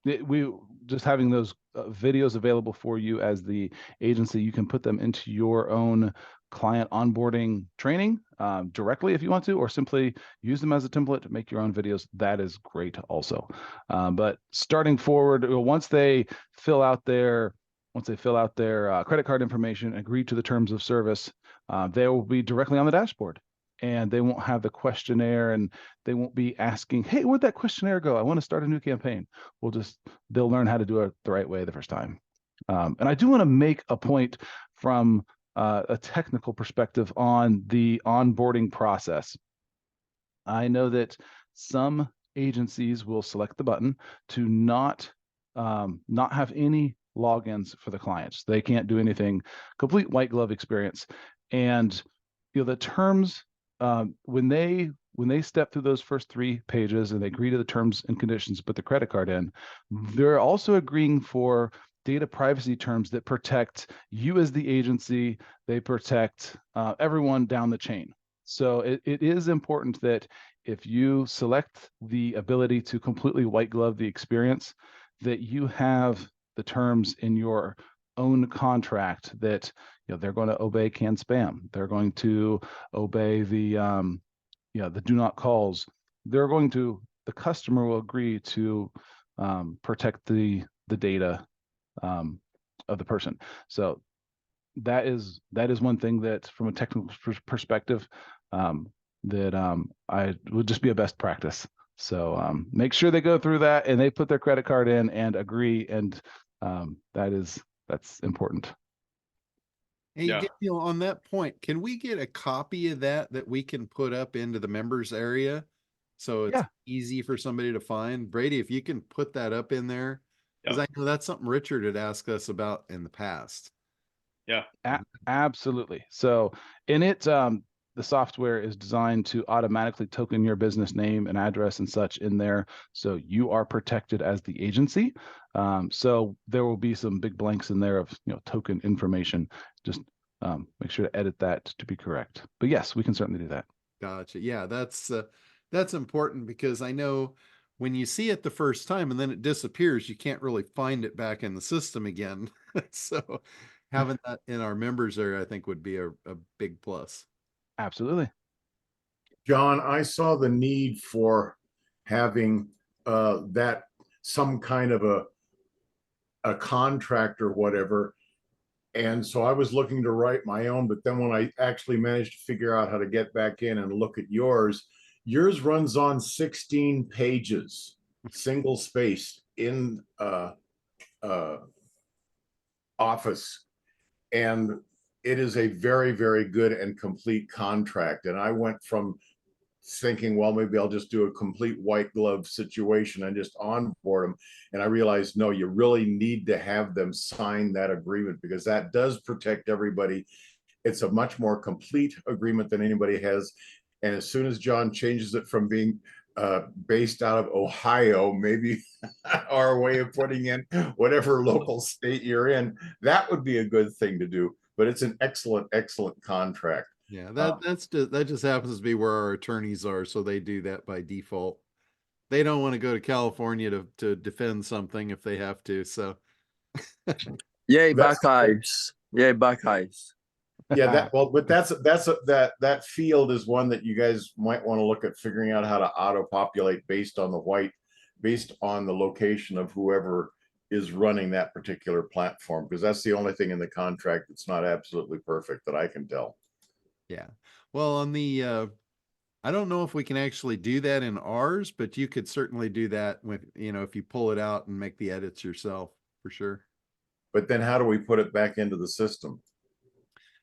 we just having those videos available for you as the agency. You can put them into your own client onboarding training directly if you want to, or simply use them as a template to make your own videos. That is great also. But starting forward, once they fill out their credit card information, agree to the terms of service, they will be directly on the dashboard, and they won't have the questionnaire, and they won't be asking, hey, where'd that questionnaire go? I want to start a new campaign. They'll learn how to do it the right way the first time. And I do want to make a point from a technical perspective on the onboarding process. I know that some agencies will select the button to not have any logins for the clients. They can't do anything, complete white glove experience. And the terms, when they step through those first 3 pages and they agree to the terms and conditions, put the credit card in, they're also agreeing for data privacy terms that protect you as the agency. They protect everyone down the chain. So it is important that if you select the ability to completely white glove the experience, that you have the terms in your own contract that they're going to obey canned spam. They're going to obey the do not calls. The customer will agree to protect the data of the person. So that is one thing that, from a technical perspective, that I would just be a best practice. So make sure they go through that and they put their credit card in and agree, and that's important. Hey, Yeah. Daniel, on that point, can we get a copy of that we can put up into the members area so it's easy for somebody to find? Brady, if you can put that up in there, because I know that's something Richard had asked us about in the past. Yeah. Absolutely. So, and the software is designed to automatically token your business name and address and such in there, so you are protected as the agency. So there will be some big blanks in there of token information. Just make sure to edit that to be correct. But yes, we can certainly do that. Gotcha. Yeah, that's important, because I know when you see it the first time and then it disappears, you can't really find it back in the system again. So having that in our members area, I think, would be a big plus. Absolutely. John, I saw the need for having that some kind of a contract or whatever. And so I was looking to write my own, but then when I actually managed to figure out how to get back in and look at yours runs on 16 pages, single spaced in Office. And it is a very, very good and complete contract. And I went from thinking, well, maybe I'll just do a complete white glove situation and just onboard them. And I realized, no, you really need to have them sign that agreement, because that does protect everybody. It's a much more complete agreement than anybody has. And as soon as John changes it from being based out of Ohio, maybe our way of putting in whatever local state you're in, that would be a good thing to do. But it's an excellent, excellent contract. Yeah, that just happens to be where our attorneys are, so they do that by default. They don't want to go to California to defend something if they have to. So Yay, That's- Buckeyes! Yay, Buckeyes! Yeah, but that field is one that you guys might want to look at figuring out how to auto populate based on the location of whoever is running that particular platform, because that's the only thing in the contract that's not absolutely perfect that I can tell. yeah. Well, on the I don't know if we can actually do that in ours, but you could certainly do that with, if you pull it out and make the edits yourself, for sure. But then how do we put it back into the system?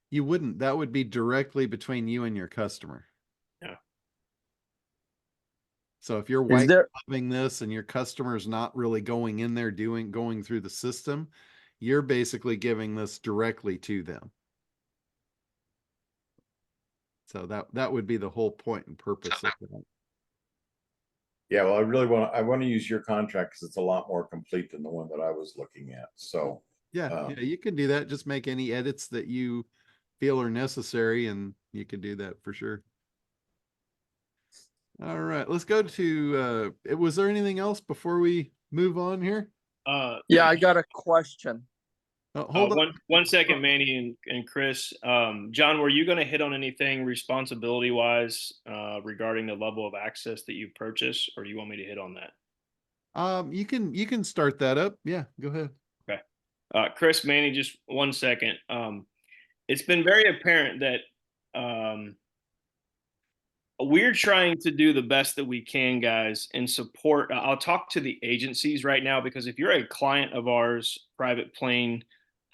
You wouldn't. That would be directly between you and your customer. Yeah. So if you're white gloving this and your customer's not really going in there going through the system, you're basically giving this directly to them. So that would be the whole point and purpose of that. Yeah, well, I want to use your contract because it's a lot more complete than the one that I was looking at. So yeah, you can do that. Just make any edits that you feel are necessary, and you can do that for sure. All right, let's go to was there anything else before we move on here? Yeah, I got a question. Hold on. One second, Manny and Chris. John, were you going to hit on anything responsibility wise regarding the level of access that you purchase, or do you want me to hit on that? You can start that up. Yeah, go ahead. Okay. Chris, Manny, just 1 second. It's been very apparent that we're trying to do the best that we can, guys, and support. I'll talk to the agencies right now, because if you're a client of ours, private plane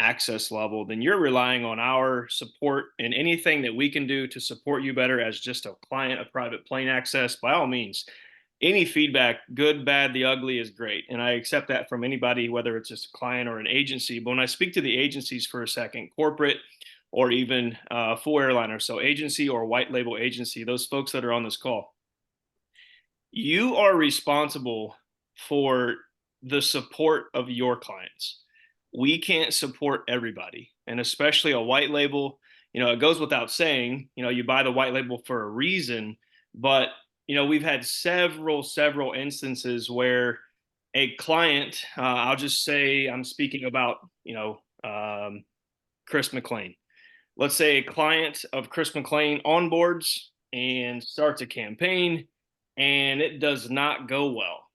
access level, then you're relying on our support, and anything that we can do to support you better as just a client of private plane access, by all means. Any feedback, good, bad, the ugly, is great. And I accept that from anybody, whether it's just a client or an agency. But when I speak to the agencies for a second, corporate or even full airliner, so agency or white label agency, those folks that are on this call, you are responsible for the support of your clients. We can't support everybody, and especially a white label. It goes without saying, you buy the white label for a reason, but we've had several instances where a client, I'll just say, I'm speaking about, Chris McLean. Let's say a client of Chris McLean onboards and starts a campaign, and it does not go well.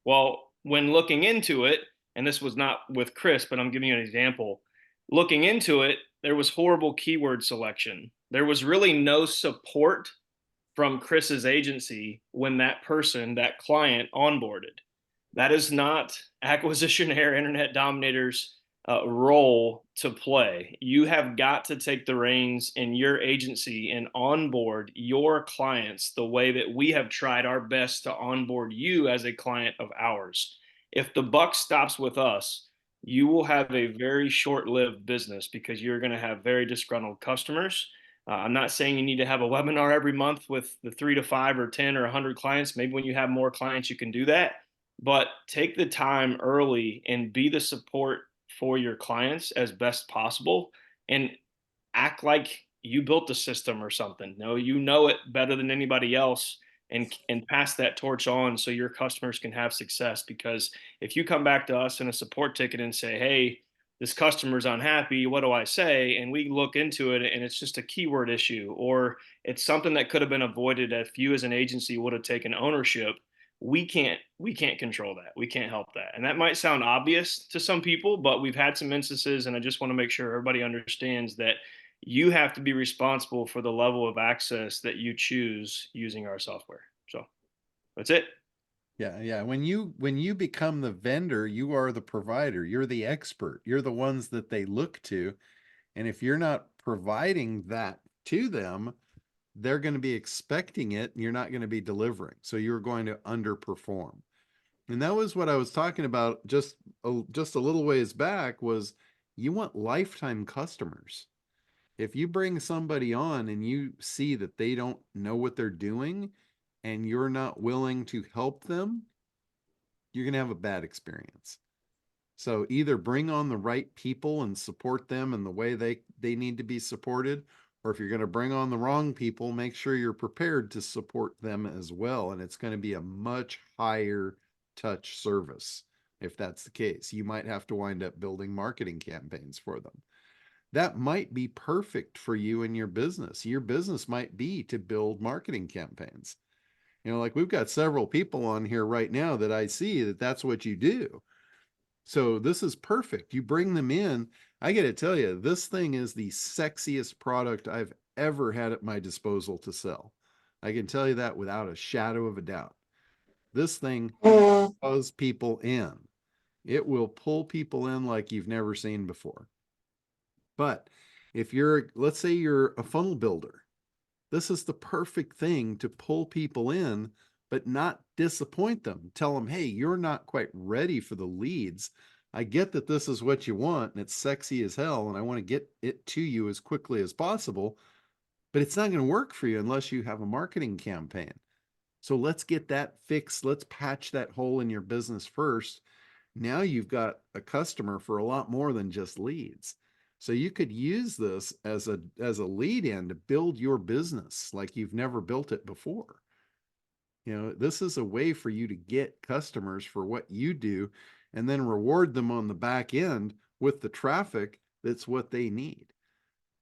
Well, when looking into it, and this was not with Chris, but I'm giving you an example. Looking into it, there was horrible keyword selection. There was really no support from Chris's agency when that client onboarded. That is not Acquisitionaire Internet Dominators role to play. You have got to take the reins in your agency and onboard your clients the way that we have tried our best to onboard you as a client of ours. If the buck stops with us, you will have a very short-lived business, because you're going to have very disgruntled customers I'm not saying you need to have a webinar every month with the 3 to 5 or 10 or 100 clients. Maybe when you have more clients, you can do that. But take the time early and be the support for your clients as best possible, and act like you built the system or something. No, you know it better than anybody else, and pass that torch on so your customers can have success. Because if you come back to us in a support ticket and say, "Hey, this customer's unhappy, what do I say?" and we look into it and it's just a keyword issue, or it's something that could have been avoided if you as an agency would have taken ownership, we can't control that. We can't help that. And that might sound obvious to some people, but we've had some instances, and I just want to make sure everybody understands that you have to be responsible for the level of access that you choose using our software. So that's it. Yeah, yeah. When you become the vendor, you are the provider. You're the expert. You're the ones that they look to. And if you're not providing that to them, they're going to be expecting it and you're not going to be delivering. So you're going to underperform. And that was what I was talking about just a little ways back, was you want lifetime customers. If you bring somebody on and you see that they don't know what they're doing and you're not willing to help them, you're going to have a bad experience. So either bring on the right people and support them in the way they need to be supported, or if you're going to bring on the wrong people, make sure you're prepared to support them as well. And it's going to be a much higher touch service. If that's the case, you might have to wind up building marketing campaigns for them. That might be perfect for you and your business. Your business might be to build marketing campaigns. You know, like we've got several people on here right now that I see that that's what you do. So this is perfect. You bring them in. I got to tell you, this thing is the sexiest product I've ever had at my disposal to sell. I can tell you that without a shadow of a doubt. This thing draws people in. It will pull people in like you've never seen before. But if let's say you're a funnel builder, this is the perfect thing to pull people in, but not disappoint them. Tell them, hey, you're not quite ready for the leads. I get that this is what you want and it's sexy as hell, and I want to get it to you as quickly as possible, but it's not going to work for you unless you have a marketing campaign. So let's get that fixed. Let's patch that hole in your business first. Now you've got a customer for a lot more than just leads. So you could use this as a lead in to build your business like you've never built it before. You know, this is a way for you to get customers for what you do and then reward them on the back end with the traffic that's what they need.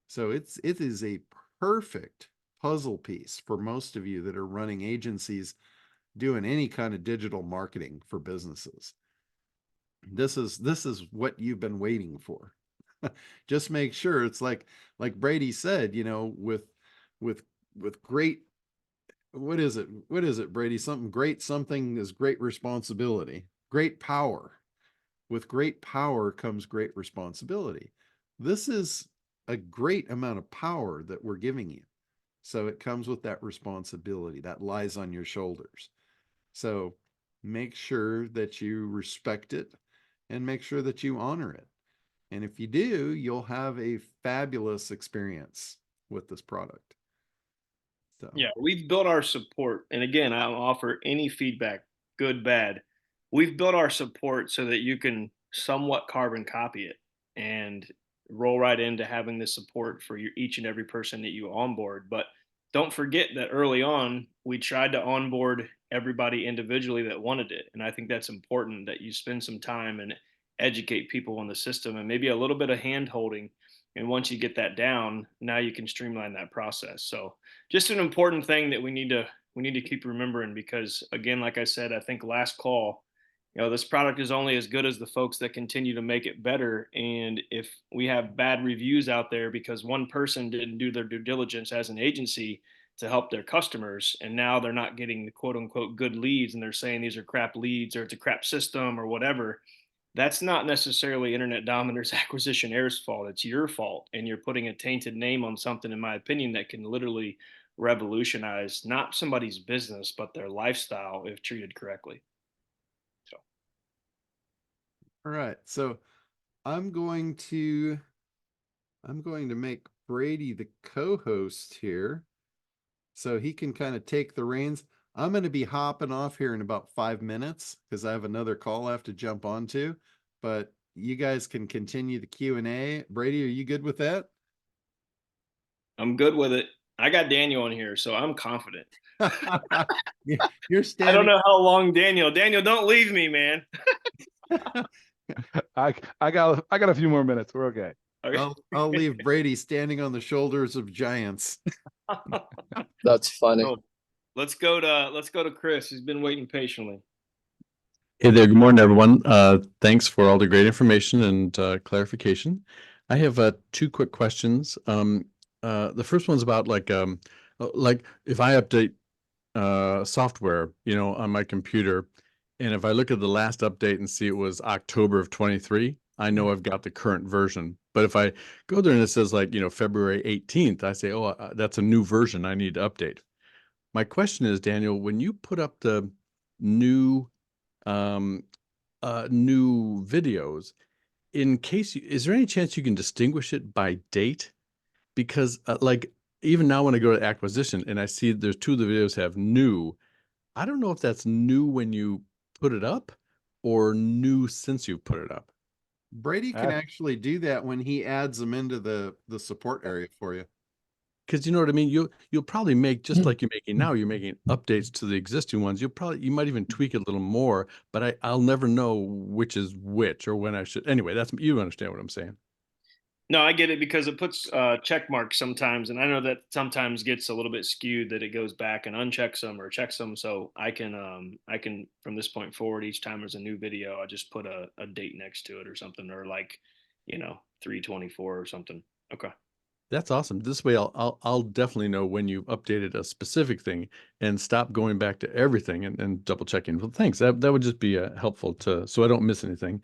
So it is a perfect puzzle piece for most of you that are running agencies doing any kind of digital marketing for businesses. This is what you've been waiting for. Just make sure it's like Brady said, you know, with great, what is it, Brady? Something great, something is great responsibility, great power. With great power comes great responsibility. This is a great amount of power that we're giving you. So it comes with that responsibility that lies on your shoulders. So make sure that you respect it and make sure that you honor it. And if you do, you'll have a fabulous experience with this product. So, Yeah, we've built our support. And again, I'll offer any feedback, good, bad. We've built our support so that you can somewhat carbon copy it and roll right into having the support for each and every person that you onboard. But don't forget that early on, we tried to onboard everybody individually that wanted it. And I think that's important, that you spend some time and educate people on the system and maybe a little bit of hand holding. And once you get that down, now you can streamline that process. So just an important thing that we need to keep remembering, because again, like I said, I think last call, this product is only as good as the folks that continue to make it better. And if we have bad reviews out there because one person didn't do their due diligence as an agency to help their customers, and now they're not getting the quote unquote good leads, and they're saying these are crap leads or it's a crap system or whatever, that's not necessarily Internet Dominators Acquisition Air's fault. It's your fault. And you're putting a tainted name on something, in my opinion, that can literally revolutionize not somebody's business, but their lifestyle if treated correctly. So, all right. So I'm going to make Brady the co-host here, so he can kind of take the reins. I'm going to be hopping off here in about 5 minutes because I have another call I have to jump onto, but you guys can continue the Q&A. Brady, are you good with that? I'm good with it. I got Daniel on here, so I'm confident. You're I standing. don't know how long Daniel, don't leave me, man. I got a few more minutes. We're okay. Okay. I'll leave Brady standing on the shoulders of giants. That's funny. So, let's go to Chris. He's been waiting patiently. Hey there, good morning, everyone. Thanks for all the great information and clarification. I have 2 quick questions. The first one's about like if I update software, on my computer, and if I look at the last update and see it was October of 23, I know I've got the current version. But if I go there and it says like, February 18th, I say, oh, that's a new version I need to update. My question is, Daniel, when you put up the new new videos, is there any chance you can distinguish it by date? Because like even now when I go to acquisition and I see there's 2 of the videos have new, I don't know if that's new when you put it up or new since you put it up. Brady can actually do that when he adds them into the support area for you. Because you know what I mean? You'll probably make, just like you're making now, you're making updates to the existing ones. You might even tweak it a little more, but I'll never know which is which or when I should. Anyway, you understand what I'm saying. No, I get it because it puts check marks sometimes, and I know that sometimes gets a little bit skewed that it goes back and unchecks them or checks them. So I can from this point forward, each time there's a new video, I just put a date next to it or something, or like 3/24 or something. Okay. That's awesome. This way I'll definitely know when you updated a specific thing and stop going back to everything and double checking. Well, thanks. That would just be helpful so I don't miss anything.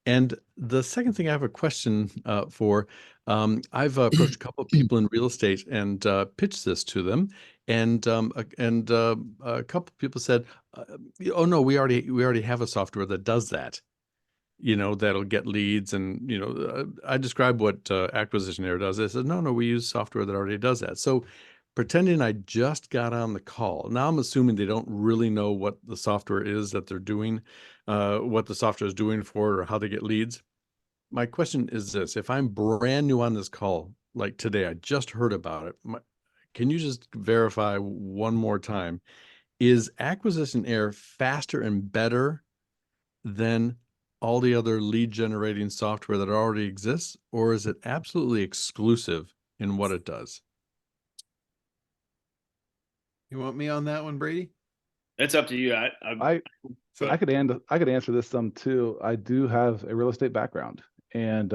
And the second thing I have a question for, I've approached a couple of people in real estate and pitched this to them, and a couple of people said, "Oh no, we already have a software that does that. That'll get leads." And I described what Acquisition Air does. They said, "No, we use software that already does that." So, pretending I just got on the call, now I'm assuming they don't really know what the software is that they're doing, what the software is doing for it, or how they get leads. My question is this: if I'm brand new on this call, like today, I just heard about it. Can you just verify one more time? Is Acquisition Air faster and better than all the other lead generating software that already exists, or is it absolutely exclusive in what it does? You want me on that one, Brady? It's up to you. I could answer this some too. I do have a real estate background, and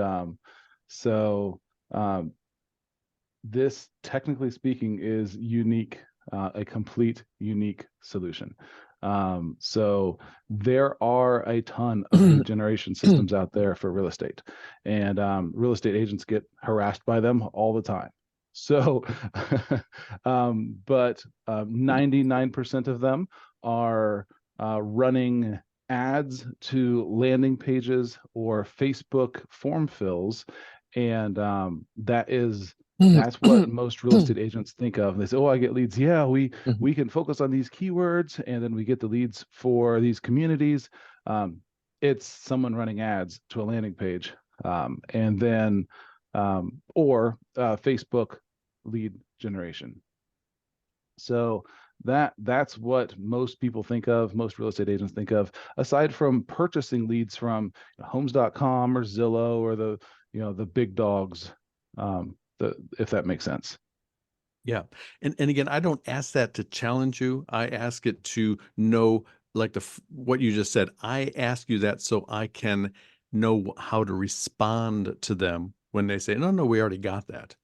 this, technically speaking, is unique, a complete unique solution. So there are a ton of lead generation systems out there for real estate, and real estate agents get harassed by them all the time. So, but 99% of them are running ads to landing pages or Facebook form fills, and that's what most real estate agents think of. They say, "Oh, I get leads. Yeah, we can focus on these keywords, and then we get the leads for these communities." It's someone running ads to a landing page, and then or Facebook lead generation. So that's what most people think of, most real estate agents think of, aside from purchasing leads from homes.com or Zillow or the big dogs, if that makes sense. Yeah. And again, I don't ask that to challenge you. I ask it to know, like what you just said. I ask you that so I can know how to respond to them when they say, no, we already got that.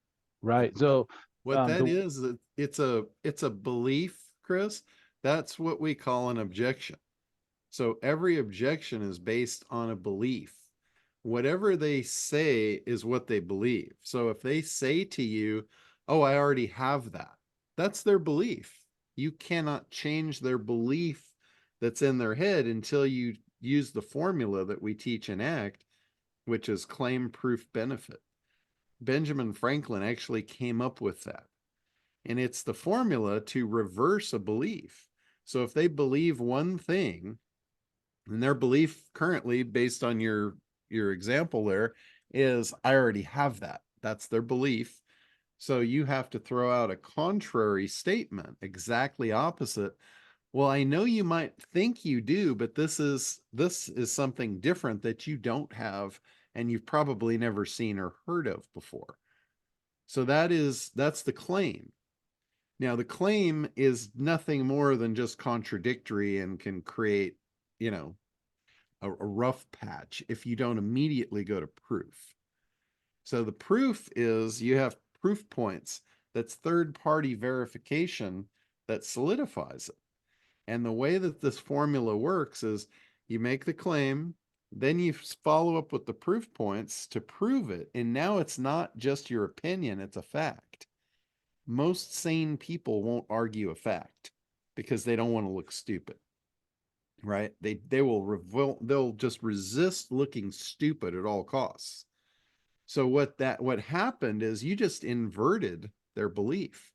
Right. So what that is, it's a belief, Chris. That's what we call an objection. So every objection is based on a belief. Whatever they say is what they believe. So if they say to you, "Oh, I already have that," that's their belief. You cannot change their belief that's in their head until you use the formula that we teach in ACT, which is claim, proof, benefit. Benjamin Franklin actually came up with that. And it's the formula to reverse a belief. So if they believe one thing, and their belief currently, based on your example there, is I already have that. That's their belief. So you have to throw out a contrary statement, exactly opposite. Well, I know you might think you do, but this is something different that you don't have and you've probably never seen or heard of before. So that's the claim. Now, the claim is nothing more than just contradictory and can create, you know, a rough patch if you don't immediately go to proof. So the proof is you have proof points. That's third-party verification that solidifies it. And the way that this formula works is you make the claim, then you follow up with the proof points to prove it. And now it's not just your opinion, it's a fact. Most sane people won't argue a fact because they don't want to look stupid, right? They will revolt, they'll just resist looking stupid at all costs. So what happened is you just inverted their belief.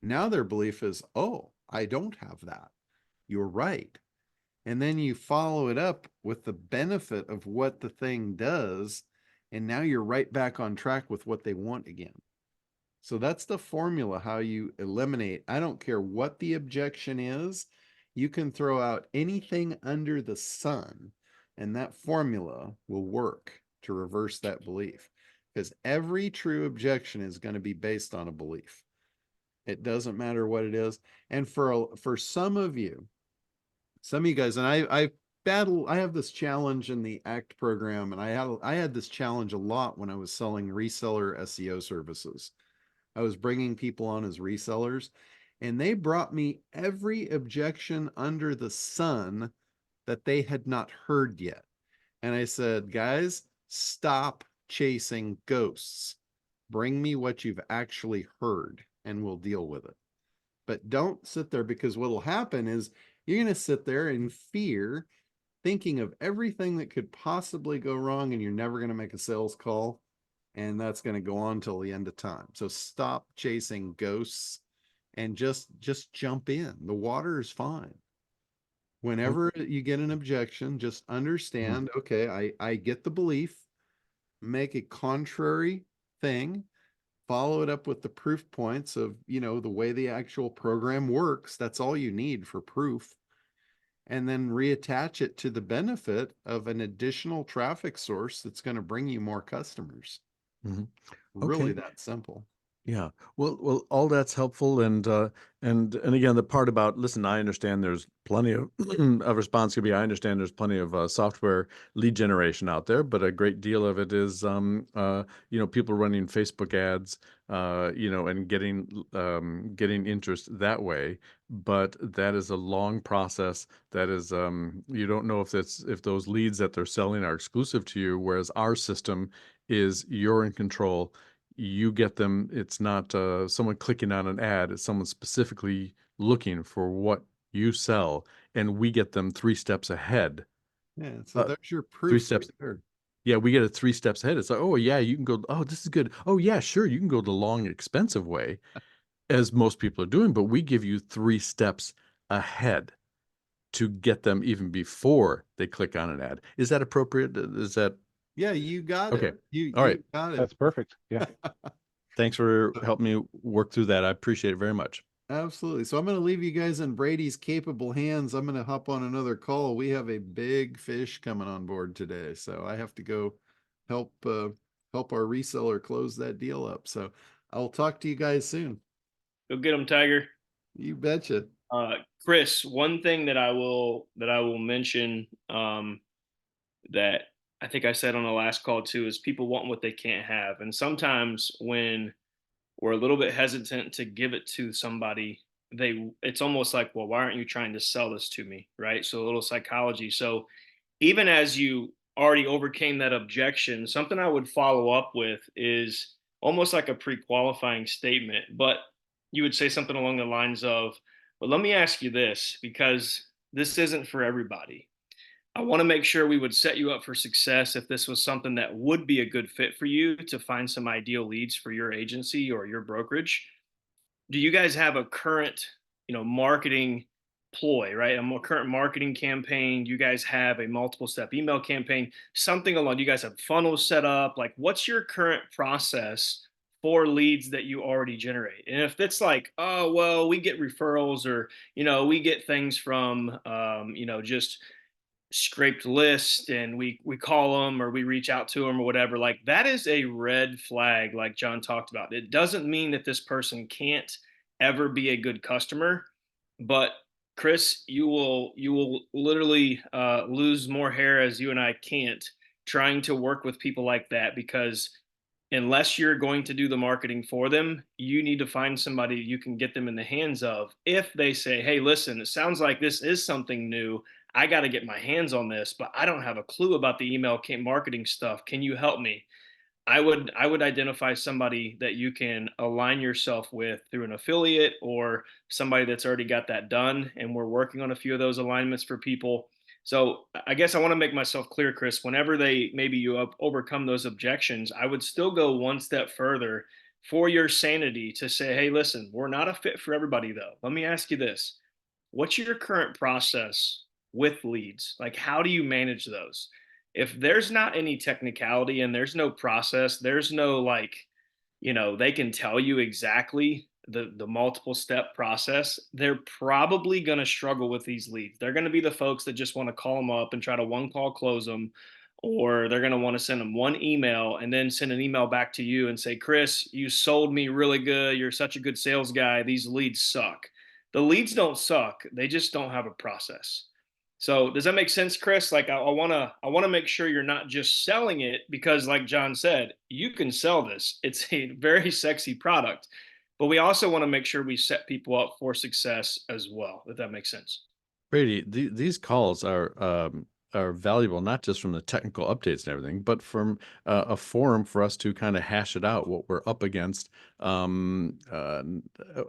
Now their belief is, oh, I don't have that. You're right. And then you follow it up with the benefit of what the thing does, and now you're right back on track with what they want again. So that's the formula, how you eliminate. I don't care what the objection is. You can throw out anything under the sun, and that formula will work to reverse that belief. Because every true objection is going to be based on a belief. It doesn't matter what it is. And for some of you guys, and I have this challenge in the ACT program, and I had this challenge a lot when I was selling reseller SEO services. I was bringing people on as resellers, and they brought me every objection under the sun that they had not heard yet. And I said, guys, stop chasing ghosts. Bring me what you've actually heard, and we'll deal with it. But don't sit there, because what will happen is you're going to sit there in fear, thinking of everything that could possibly go wrong, and you're never going to make a sales call. And that's going to go on till the end of time. So stop chasing ghosts and just jump in. The water is fine. Whenever you get an objection, just understand, okay, I get the belief, make a contrary thing, follow it up with the proof points of, you know, the way the actual program works. That's all you need for proof. And then reattach it to the benefit of an additional traffic source that's going to bring you more customers. Really that simple. Yeah. Well, all that's helpful. And again, the part about, listen, I understand there's plenty of a response could be, I understand there's plenty of software lead generation out there, but a great deal of it is, people running Facebook ads, and getting interest that way. But that is a long process. That is, you don't know if those leads that they're selling are exclusive to you, whereas our system is you're in control. You get them. It's not someone clicking on an ad. It's someone specifically looking for what you sell, and we get them 3 steps ahead. Yeah, so there's your proof. 3 steps. Right, yeah, we get it 3 steps ahead. It's like, oh yeah, you can go. Oh, this is good. Oh yeah, sure, you can go the long, expensive way, as most people are doing. But we give you 3 steps ahead to get them even before they click on an ad. Is that appropriate? Is that? Yeah, you got okay? it. You got it. That's perfect. Yeah. Thanks for helping me work through that. I appreciate it very much. Absolutely. So I'm going to leave you guys in Brady's capable hands. I'm going to hop on another call. We have a big fish coming on board today, so I have to go help our reseller close that deal up. So I'll talk to you guys soon. Go get them, Tiger. You betcha. Chris, one thing that I will mention that I think I said on the last call too is people want what they can't have. And sometimes when we're a little bit hesitant to give it to somebody, it's almost like, well, why aren't you trying to sell this to me? Right. So a little psychology. So even as you already overcame that objection, something I would follow up with is almost like a pre-qualifying statement, but you would say something along the lines of, well, let me ask you this, because this isn't for everybody. I want to make sure we would set you up for success if this was something that would be a good fit for you to find some ideal leads for your agency or your brokerage. Do you guys have a current, marketing ploy, right? Current marketing campaign? Do you guys have a multiple step email campaign? Something along, do you guys have funnels set up? Like, what's your current process for leads that you already generate? And if it's like, oh, well, we get referrals, or, we get things from, just scraped list, and we call them or we reach out to them or whatever, like, that is a red flag. Like John talked about, it doesn't mean that this person can't ever be a good customer, but Chris, you will literally lose more hair, as you and I can't, trying to work with people like that, because unless you're going to do the marketing for them, you need to find somebody you can get them in the hands of. If they say, hey, listen, it sounds like this is something new, I got to get my hands on this, but I don't have a clue about the email marketing stuff. Can you help me? I would identify somebody that you can align yourself with through an affiliate, or somebody that's already got that done. And we're working on a few of those alignments for people. So I guess I want to make myself clear, Chris, whenever maybe you overcome those objections, I would still go one step further for your sanity to say, hey, listen, we're not a fit for everybody though. Let me ask you this. What's your current process with leads? Like, how do you manage those? If there's not any technicality and there's no process, there's no, like, they can tell you exactly the multiple step process, they're probably going to struggle with these leads. They're going to be the folks that just want to call them up and try to one call close them, or they're going to want to send them one email and then send an email back to you and say, Chris, you sold me really good, you're such a good sales guy, these leads suck. The leads don't suck, they just don't have a process. So does that make sense, Chris? Like, I wanna make sure you're not just selling it, because, like John said, you can sell this. It's a very sexy product, but we also want to make sure we set people up for success as well. If that makes sense. Brady, these calls are valuable, not just from the technical updates and everything, but from a forum for us to kind of hash it out, what we're um, uh,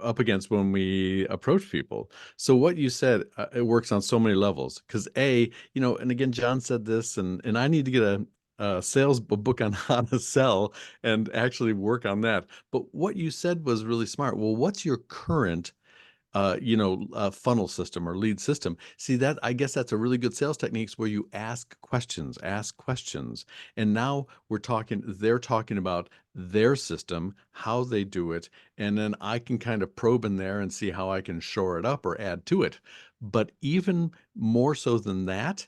up against when we approach people. So what you said, it works on so many levels. Because and again, John said this, and I need to get a sales book on how to sell and actually work on that. But what you said was really smart. Well, what's your current funnel system or lead system? See, that, I guess that's a really good sales techniques, where you ask questions. And now they're talking about their system, how they do it. And then I can kind of probe in there and see how I can shore it up or add to it. But even more so than that,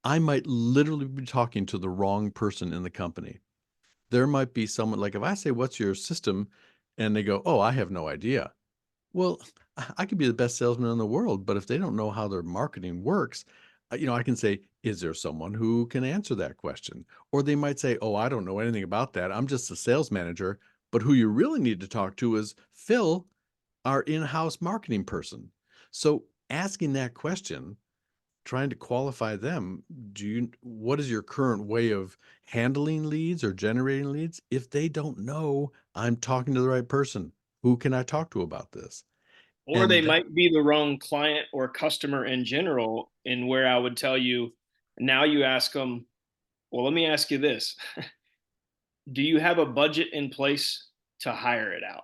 I might literally be talking to the wrong person in the company. There might be someone, like, if I say, what's your system? And they go, oh, I have no idea. Well, I could be the best salesman in the world, but if they don't know how their marketing works, I can say, is there someone who can answer that question? Or they might say, oh, I don't know anything about that, I'm just a sales manager. But who you really need to talk to is Phil, our in-house marketing person. So asking that question, trying to qualify them, what is your current way of handling leads or generating leads? If they don't know I'm talking to the right person, who can I talk to about this? Or they And that, might be the wrong client or customer in general. And where I would tell you, now you ask them, well, let me ask you this. Do you have a budget in place to hire it out?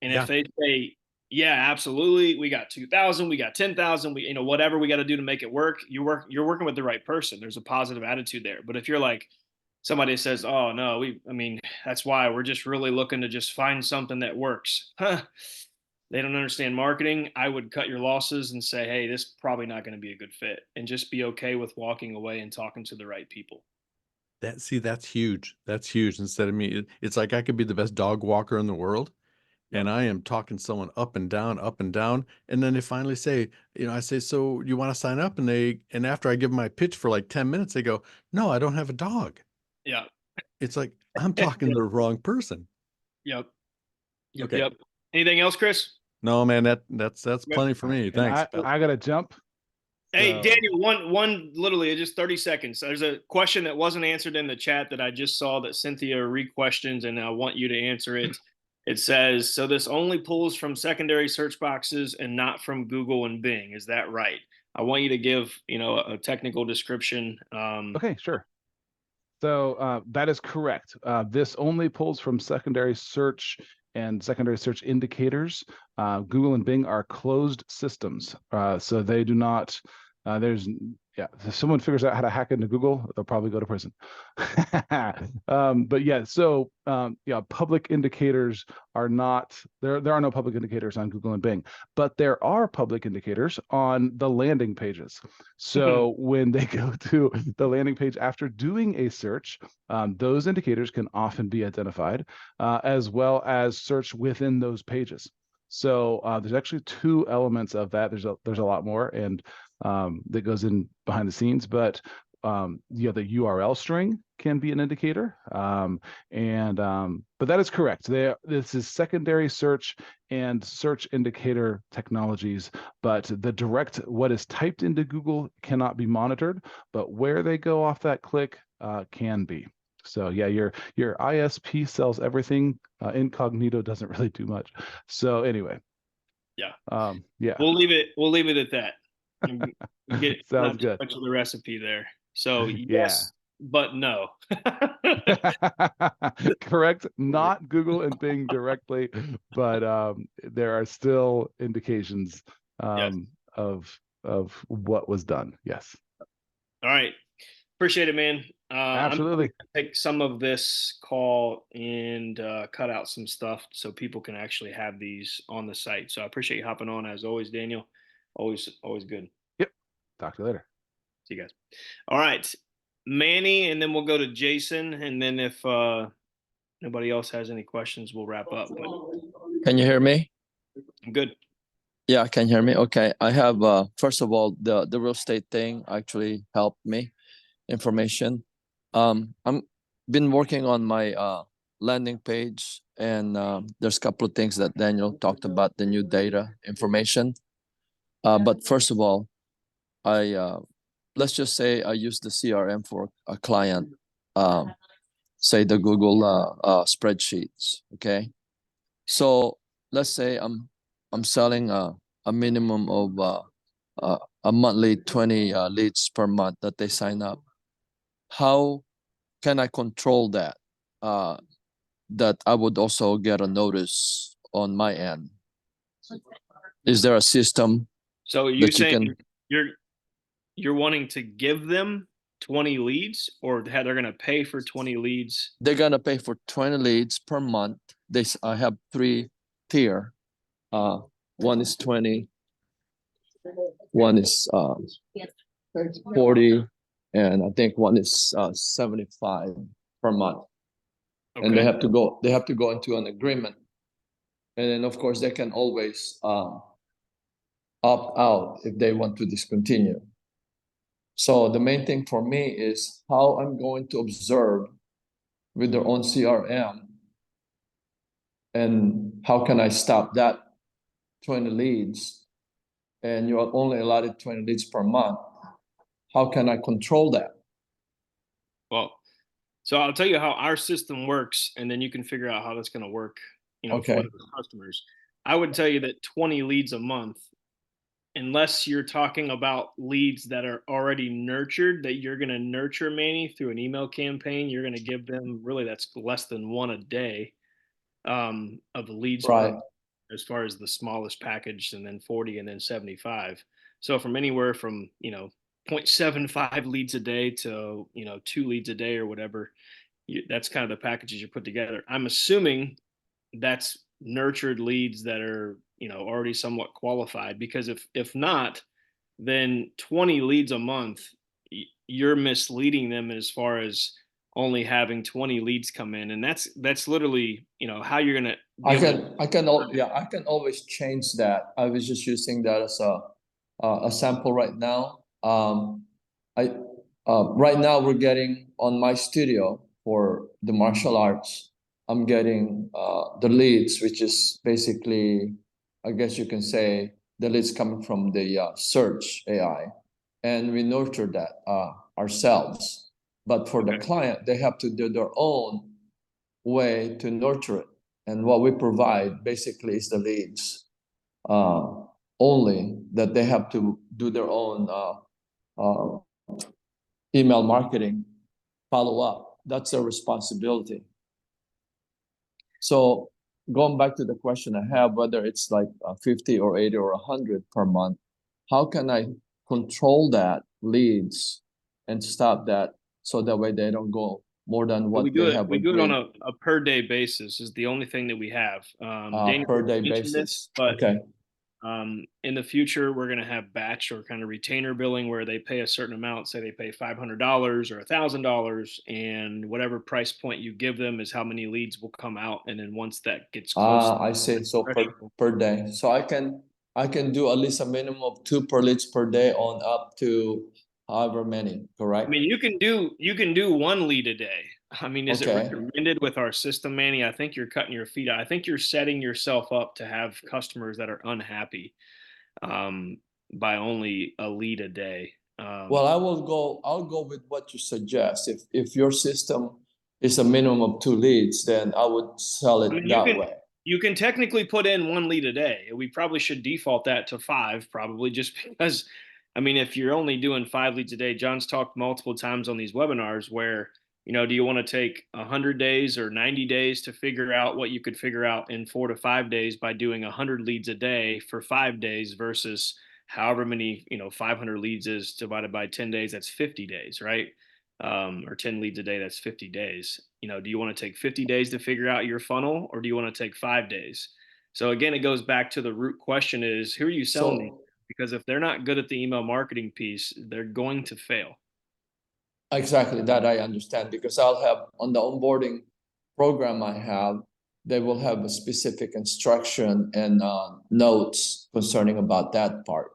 And if yeah, they say, yeah, absolutely, we got 2,000, we got 10,000, whatever we got to do to make it work, you're working with the right person. There's a positive attitude there. But if you're like somebody says, oh no, that's why we're just really looking to just find something that works. Huh. They don't understand marketing. I would cut your losses and say, hey, this is probably not going to be a good fit, and just be okay with walking away and talking to the right people. that's huge. That's huge. Instead of me, it's like I could be the best dog walker in the world, Yep. and I am talking someone up and down, up and down. And then they finally say, I say, so you want to sign up? And after I give my pitch for like 10 minutes, they go, no, I don't have a dog. Yeah. It's like, I'm talking to the wrong person. Yep. Yep. Okay. Yep. Anything else, Chris? No, man, that's Yep. plenty for me. And Thanks. I gotta jump. Hey, So Daniel, one literally just 30 seconds. There's a question that wasn't answered in the chat that I just saw that Cynthia re-questions, and I want you to answer it. It says, so this only pulls from secondary search boxes and not from Google and Bing. Is that right? I want you to give, a technical description. Okay, sure. So that is correct. This only pulls from secondary search and secondary search indicators. Google and Bing are closed systems, so they do not. If someone figures out how to hack into Google, they'll probably go to prison. But yeah, so public indicators are not there. There are no public indicators on Google and Bing, but there are public indicators on the landing pages. So when they go to the landing page after doing a search, those indicators can often be identified, as well as search within those pages. So there's actually two elements of that. There's a lot more, and that goes in behind the scenes, but the URL string can be an indicator, but that is correct. This is secondary search and search indicator technologies, but the direct what is typed into Google cannot be monitored, but where they go off that click can be. So yeah, your ISP sells everything. Incognito doesn't really do much. So anyway, yeah, yeah, we'll leave it at that. sounds good. Much of the recipe there. So Yeah. yes, but no. Correct. Not Google and Bing directly, but there are still indications Yes. of what was done. Yes. All right. Appreciate it, man. Absolutely. I'm gonna take some of this call and cut out some stuff so people can actually have these on the site. So I appreciate you hopping on as always, Daniel. Always good. Yep. Talk to you later. See you guys. All right, Manny, and then we'll go to Jason, and then if nobody else has any questions, we'll wrap up. But Can you hear me? I'm good. Yeah, can you hear me? Okay. I have first of all, the real estate thing actually helped me. Information. I'm been working on my landing page, and there's a couple of things that Daniel talked about, the new data information. But first of all, I let's just say I use the CRM for a client, say the Google spreadsheets. Okay, so let's say I'm selling a minimum of a monthly 20 leads per month that they sign up. How can I control that? That I would also get a notice on my end. Is there a system? So you saying you're wanting to give them 20 leads, or they're going to pay for 20 leads? They're gonna pay for 20 leads per month. I have 3 tier. One is 20, one is 40, and I think one is 75 per month. Okay. And they have to go into an agreement. And then of course they can always opt out if they want to discontinue. So the main thing for me is how I'm going to observe with their own CRM, and how can I stop that 20 leads, and you are only allotted 20 leads per month. How can I control that? Well, so I'll tell you how our system works, and then you can figure out how that's going to work, Okay. for the customers. I would tell you that 20 leads a month, unless you're talking about leads that are already nurtured, that you're going to nurture, Manny, through an email campaign, you're going to give them, really, that's less than one a day of leads per Right. month, as far as the smallest package, and then 40 and then 75. So from anywhere from 0.75 leads a day to 2 leads a day or whatever, that's kind of the packages you put together. I'm assuming that's nurtured leads that are already somewhat qualified, because if not, then 20 leads a month, you're misleading them as far as only having 20 leads come in, and that's literally how you're gonna I can always change that. I was just using that as a sample right now. Right now we're getting on my studio for the martial arts. I'm getting the leads, which is basically, I guess you can say, the leads coming from the search AI, and we nurture that ourselves. But for the client, they have to do their own way to nurture it. And what we provide basically is the leads only, that they have to do their own email marketing follow up. That's their responsibility. So going back to the question I have, whether it's like 50 or 80 or 100 per month, how can I control that leads and stop that so that way they don't go more than But what they have we do it on agreed a per day basis is the only thing that we have. Daniel per day mentioned this, basis? but Okay. in the future, we're going to have batch or kind of retainer billing where they pay a certain amount, say they pay $500 or $1,000, and whatever price point you give them is how many leads will come out. And then once that gets close, I see. So per day. So I can do at least a minimum of 2 per leads per day on up to however many, correct? I mean, you can do 1 lead a day. I mean, is it Okay. recommended with our system, Manny? I think you're cutting your feet out. I think you're setting yourself up to have customers that are unhappy by only a lead a day. Well, I'll go with what you suggest. If your system is a minimum of 2 leads, then I would sell it I mean, that way. you can technically put in 1 lead a day. We probably should default that to 5, probably just because, I mean, if you're only doing 5 leads a day, John's talked multiple times on these webinars where, do you want to take 100 days or 90 days to figure out what you could figure out in 4 to 5 days by doing 100 leads a day for 5 days versus however many, 500 leads is divided by 10 days, that's 50 days, right? Or 10 leads a day, that's 50 days. Do you want to take 50 days to figure out your funnel, or do you want to take 5 days? So again, it goes back to the root question is, who are you selling these to? Because if they're not good at the email marketing piece, they're going to fail. Exactly, that I understand, because I'll have on the onboarding program I have, they will have a specific instruction and notes concerning about that part.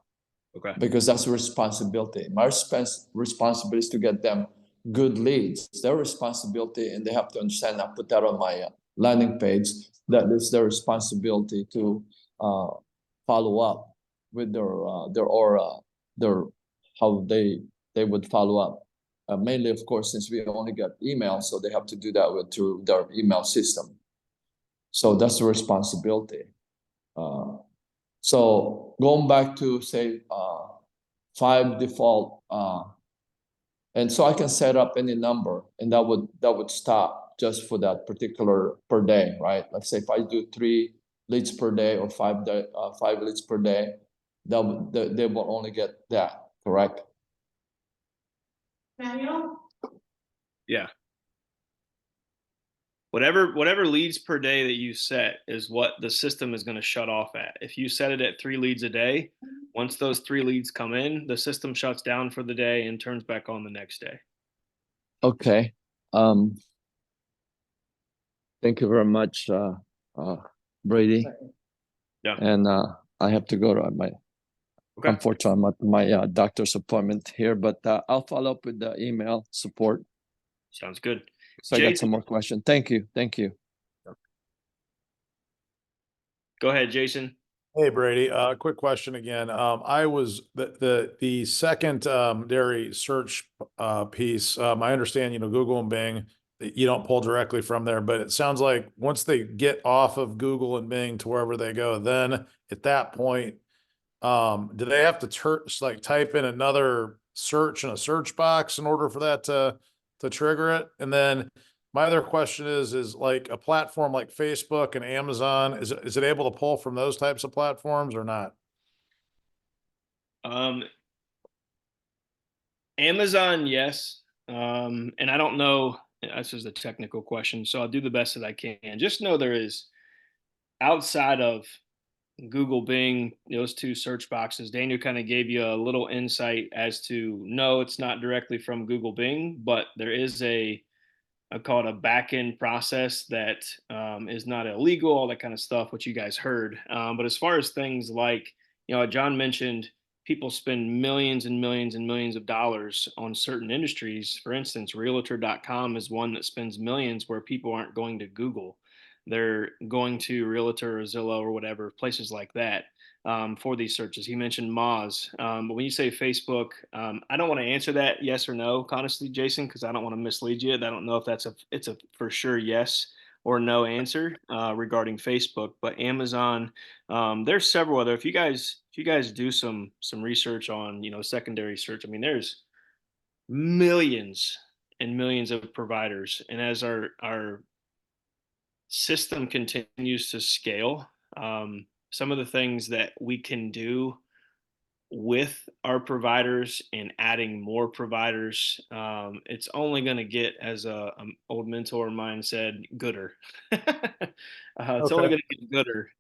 Okay. Because that's a responsibility. My responsibility is to get them good leads. It's their responsibility, and they have to understand. I put that on my landing page, that it's their responsibility to follow up with their aura, their how they would follow up. Mainly, of course, since we only got email, so they have to do that through their email system. So that's the responsibility. So going back to say 5 default, and so I can set up any number, and that would stop just for that particular per day, right? Let's say if I do 3 leads per day or 5 leads per day, they will only get that, correct? Yeah. Whatever leads per day that you set is what the system is going to shut off at. If you set it at 3 leads a day, once those 3 leads come in, the system shuts down for the day and turns back on the next day. Okay. Thank you very much, Brady. Yeah. And I have to go to my, Okay. unfortunately, I'm at my doctor's appointment here, but I'll follow up with the email support. Sounds good. So I got some more questions. Thank you. Thank you. Go ahead, Jason. Hey Brady, quick question again. I was the secondary search piece. I understand, Google and Bing, you don't pull directly from there, but it sounds like once they get off of Google and Bing to wherever they go, then at that point, do they have to type in another search in a search box in order for that to trigger it? And then my other question is like a platform like Facebook and Amazon, is it able to pull from those types of platforms or not? Amazon, yes. And I don't know, this is a technical question, so I'll do the best that I can. Just know there is, outside of Google, Bing, those 2 search boxes, Daniel kind of gave you a little insight as to, no, it's not directly from Google, Bing, but there is I call it a back-end process that is not illegal, all that kind of stuff, which you guys heard. But as far as things like, John mentioned, people spend millions and millions and millions of dollars on certain industries. For instance, realtor.com is one that spends millions where people aren't going to Google. They're going to Realtor or Zillow or whatever, places like that. For these searches. He mentioned Moz. But when you say Facebook, I don't want to answer that yes or no, honestly, Jason, because I don't want to mislead you. I don't know if it's a for sure yes. or no answer regarding Facebook. But Amazon, there's several other. If you guys do some research on secondary search, I mean, there's millions and millions of providers, and as our system continues to scale, some of the things that we can do with our providers and adding more providers, it's only going to get, as a old mentor of mine said, gooder. It's only Okay. going to get gooder.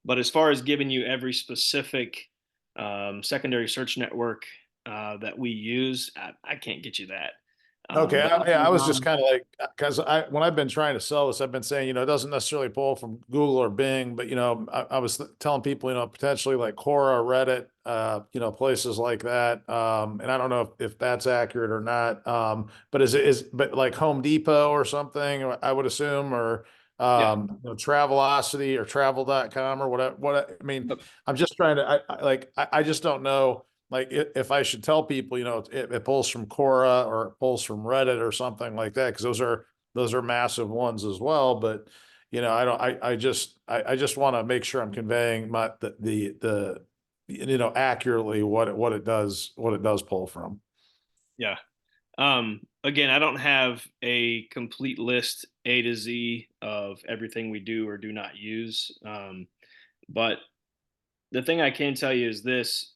But as far as giving you every specific secondary search network that we use, I can't get you that. Okay, But yeah, I was just Amazon, kind of like, because when I've been trying to sell this, I've been saying, it doesn't necessarily pull from Google or Bing, but I was telling people, potentially like Quora, Reddit, places like that. And I don't know if that's accurate or not. But like Home Depot or something, I would assume, or yeah. Travelocity or travel.com or whatever. I mean, Yep. I'm just trying to, I just don't know. Like if I should tell people, it pulls from Quora or it pulls from Reddit or something like that, because those are massive ones as well. But I don't. I just want to make sure I'm conveying the accurately what it does pull from. Yeah. Again, I don't have a complete list A to Z of everything we do or do not use. But the thing I can tell you is this: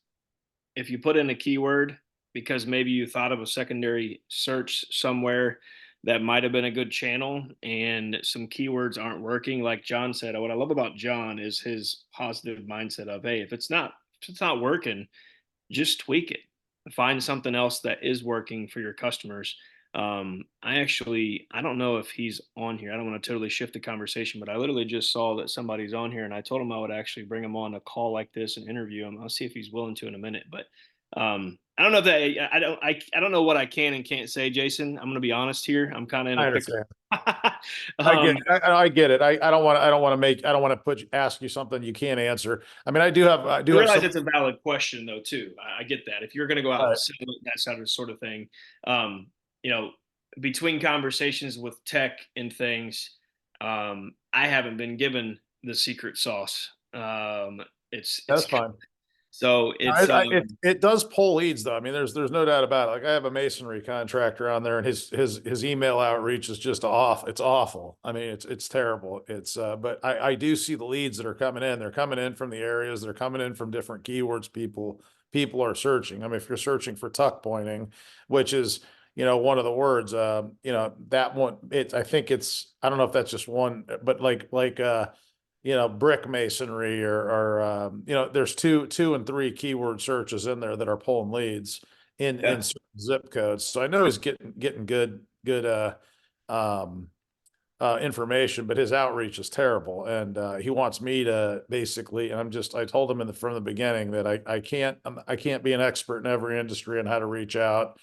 if you put in a keyword, because maybe you thought of a secondary search somewhere that might have been a good channel and some keywords aren't working, like John said, what I love about John is his positive mindset of, hey, if it's not working, just tweak it. Find something else that is working for your customers. I don't know if he's on here. I don't want to totally shift the conversation, but I literally just saw that somebody's on here, and I told him I would actually bring him on a call like this and interview him. I'll see if he's willing to in a minute. But I don't know if that I don't know what I can and can't say, Jason. I'm going to be honest here. I'm kind of in I a pickle. understand. um, I get it. I don't want to ask you something you can't answer. I mean, I do I have realize some. it's a valid question though too. I get that. If you're going to go out and Right. sell that sort of thing, um, you know, between conversations with tech and things, I haven't been given the secret sauce. It's That's fine. so it's It does pull leads though. I mean, there's no doubt about it. Like I have a masonry contractor on there, and his email outreach is just off. It's awful. I mean, it's terrible. But I do see the leads that are coming in. They're coming in from the areas. They're coming in from different keywords. People are searching. I mean, if you're searching for tuck pointing, which is one of the words, that one. I think it's. I don't know if that's just one, but brick masonry or there's two and three keyword searches in there that are pulling leads in yeah. certain zip codes. So I know he's getting good information, but his outreach is terrible. And he wants me to basically, and I told him from the beginning that I can't be an expert in every industry on how to reach out.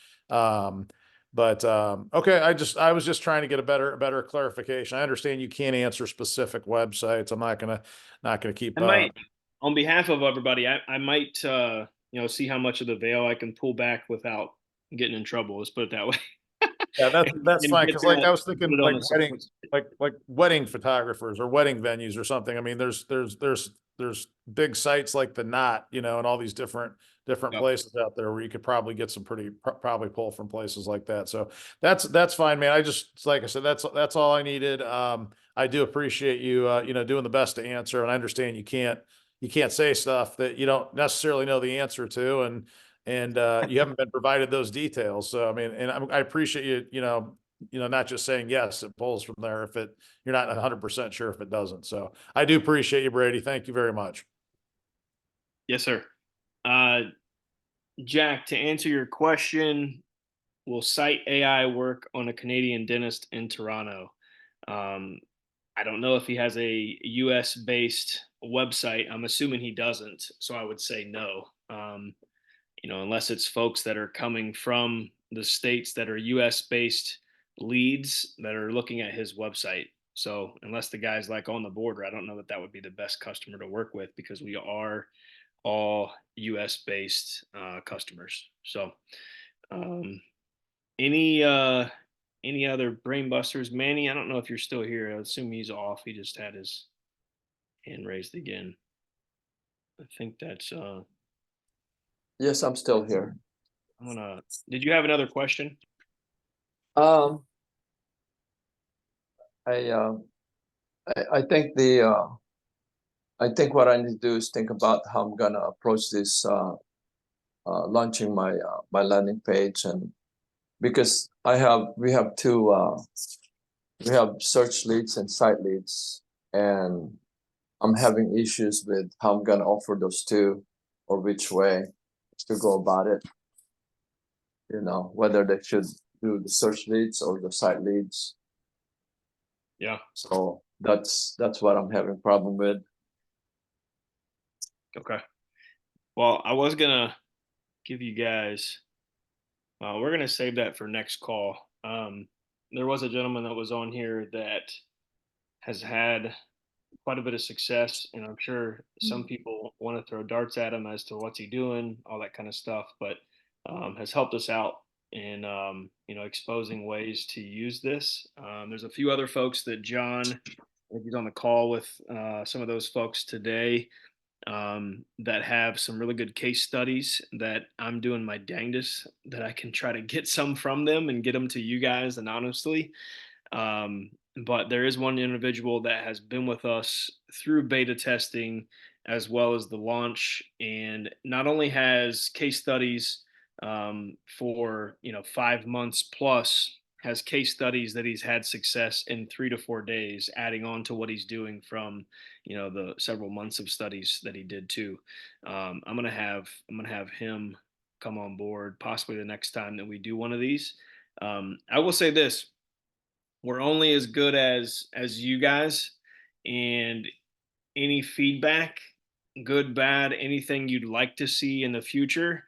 Okay, I was just trying to get a better clarification. I understand you can't answer specific websites. I'm not gonna keep I might, on behalf of everybody, I might see how much of the veil I can pull back without getting in trouble. Let's put it that way. yeah, that's And fine. get Cause like that I was put thinking it on the wedding, support. like wedding photographers or wedding venues or something. I mean, there's big sites like the Knot, and all these different Yep. places out there where you could probably get some probably pull from places like that. So that's fine, man. Like I said, that's all I needed. I do appreciate you, doing the best to answer, and I understand you can't say stuff that you don't necessarily know the answer to, and you haven't been provided those details. So I mean, and I appreciate you, not just saying yes, it pulls from there if you're not 100% sure if it doesn't. So I do appreciate you, Brady. Thank you very much. Yes, sir. Uh, Jack, to answer your question, will Site AI work on a Canadian dentist in Toronto? Um, I don't know if he has a US based website. I'm assuming he doesn't. So I would say no. Unless it's folks that are coming from the States that are US based leads that are looking at his website. So unless the guy's like on the border, I don't know that would be the best customer to work with because we are all US based customers. So, um, any Any other brain busters? Manny, I don't know if you're still here. I assume he's off. He just had his hand raised again. I think that's Yes, I'm still here. did you have another question? Um, I think I think what I need to do is think about how I'm gonna approach this launching my landing page, and because we have two we have search leads and site leads, and I'm having issues with how I'm gonna offer those two or which way to go about it. You know, whether they should do the search leads or the site leads. Yeah. So that's what I'm having problem with. Okay. Well, I was gonna give you guys. We're gonna save that for next call. There was a gentleman that was on here that has had quite a bit of success, and I'm sure some people want to throw darts at him as to what's he doing, all that kind of stuff, but has helped us out in exposing ways to use this. There's a few other folks that John, I think he's on the call with some of those folks today that have some really good case studies that I'm doing my dangest that I can try to get some from them and get them to you guys anonymously. Um, but there is one individual that has been with us through beta testing as well as the launch, and not only has case studies for 5 months plus, has case studies that he's had success in 3 to 4 days, adding on to what he's doing from the several months of studies that he did too. I'm gonna have him come on board possibly the next time that we do one of these. I will say this: we're only as good as you guys, and any feedback, good, bad, anything you'd like to see in the future.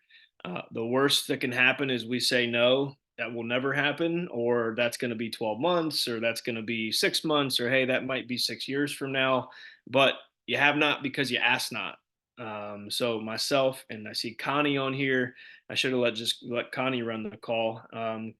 The worst that can happen is we say no, that will never happen, or that's going to be 12 months, or that's going to be 6 months, or hey, that might be 6 years from now. But you have not because you ask not. So myself, and I see Connie on here. I should have let Connie run the call.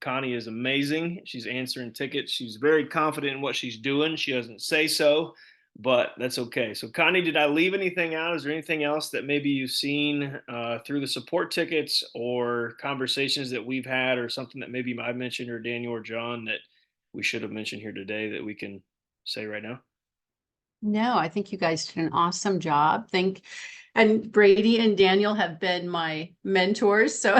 Connie is amazing. She's answering tickets. She's very confident in what she's doing. She doesn't say so, but that's okay. So Connie, did I leave anything out? Is there anything else that maybe you've seen through the support tickets or conversations that we've had, or something that maybe I mentioned or Daniel or John that we should have mentioned here today that we can say right now? No, I think you guys did an awesome job. And Brady and Daniel have been my mentors, so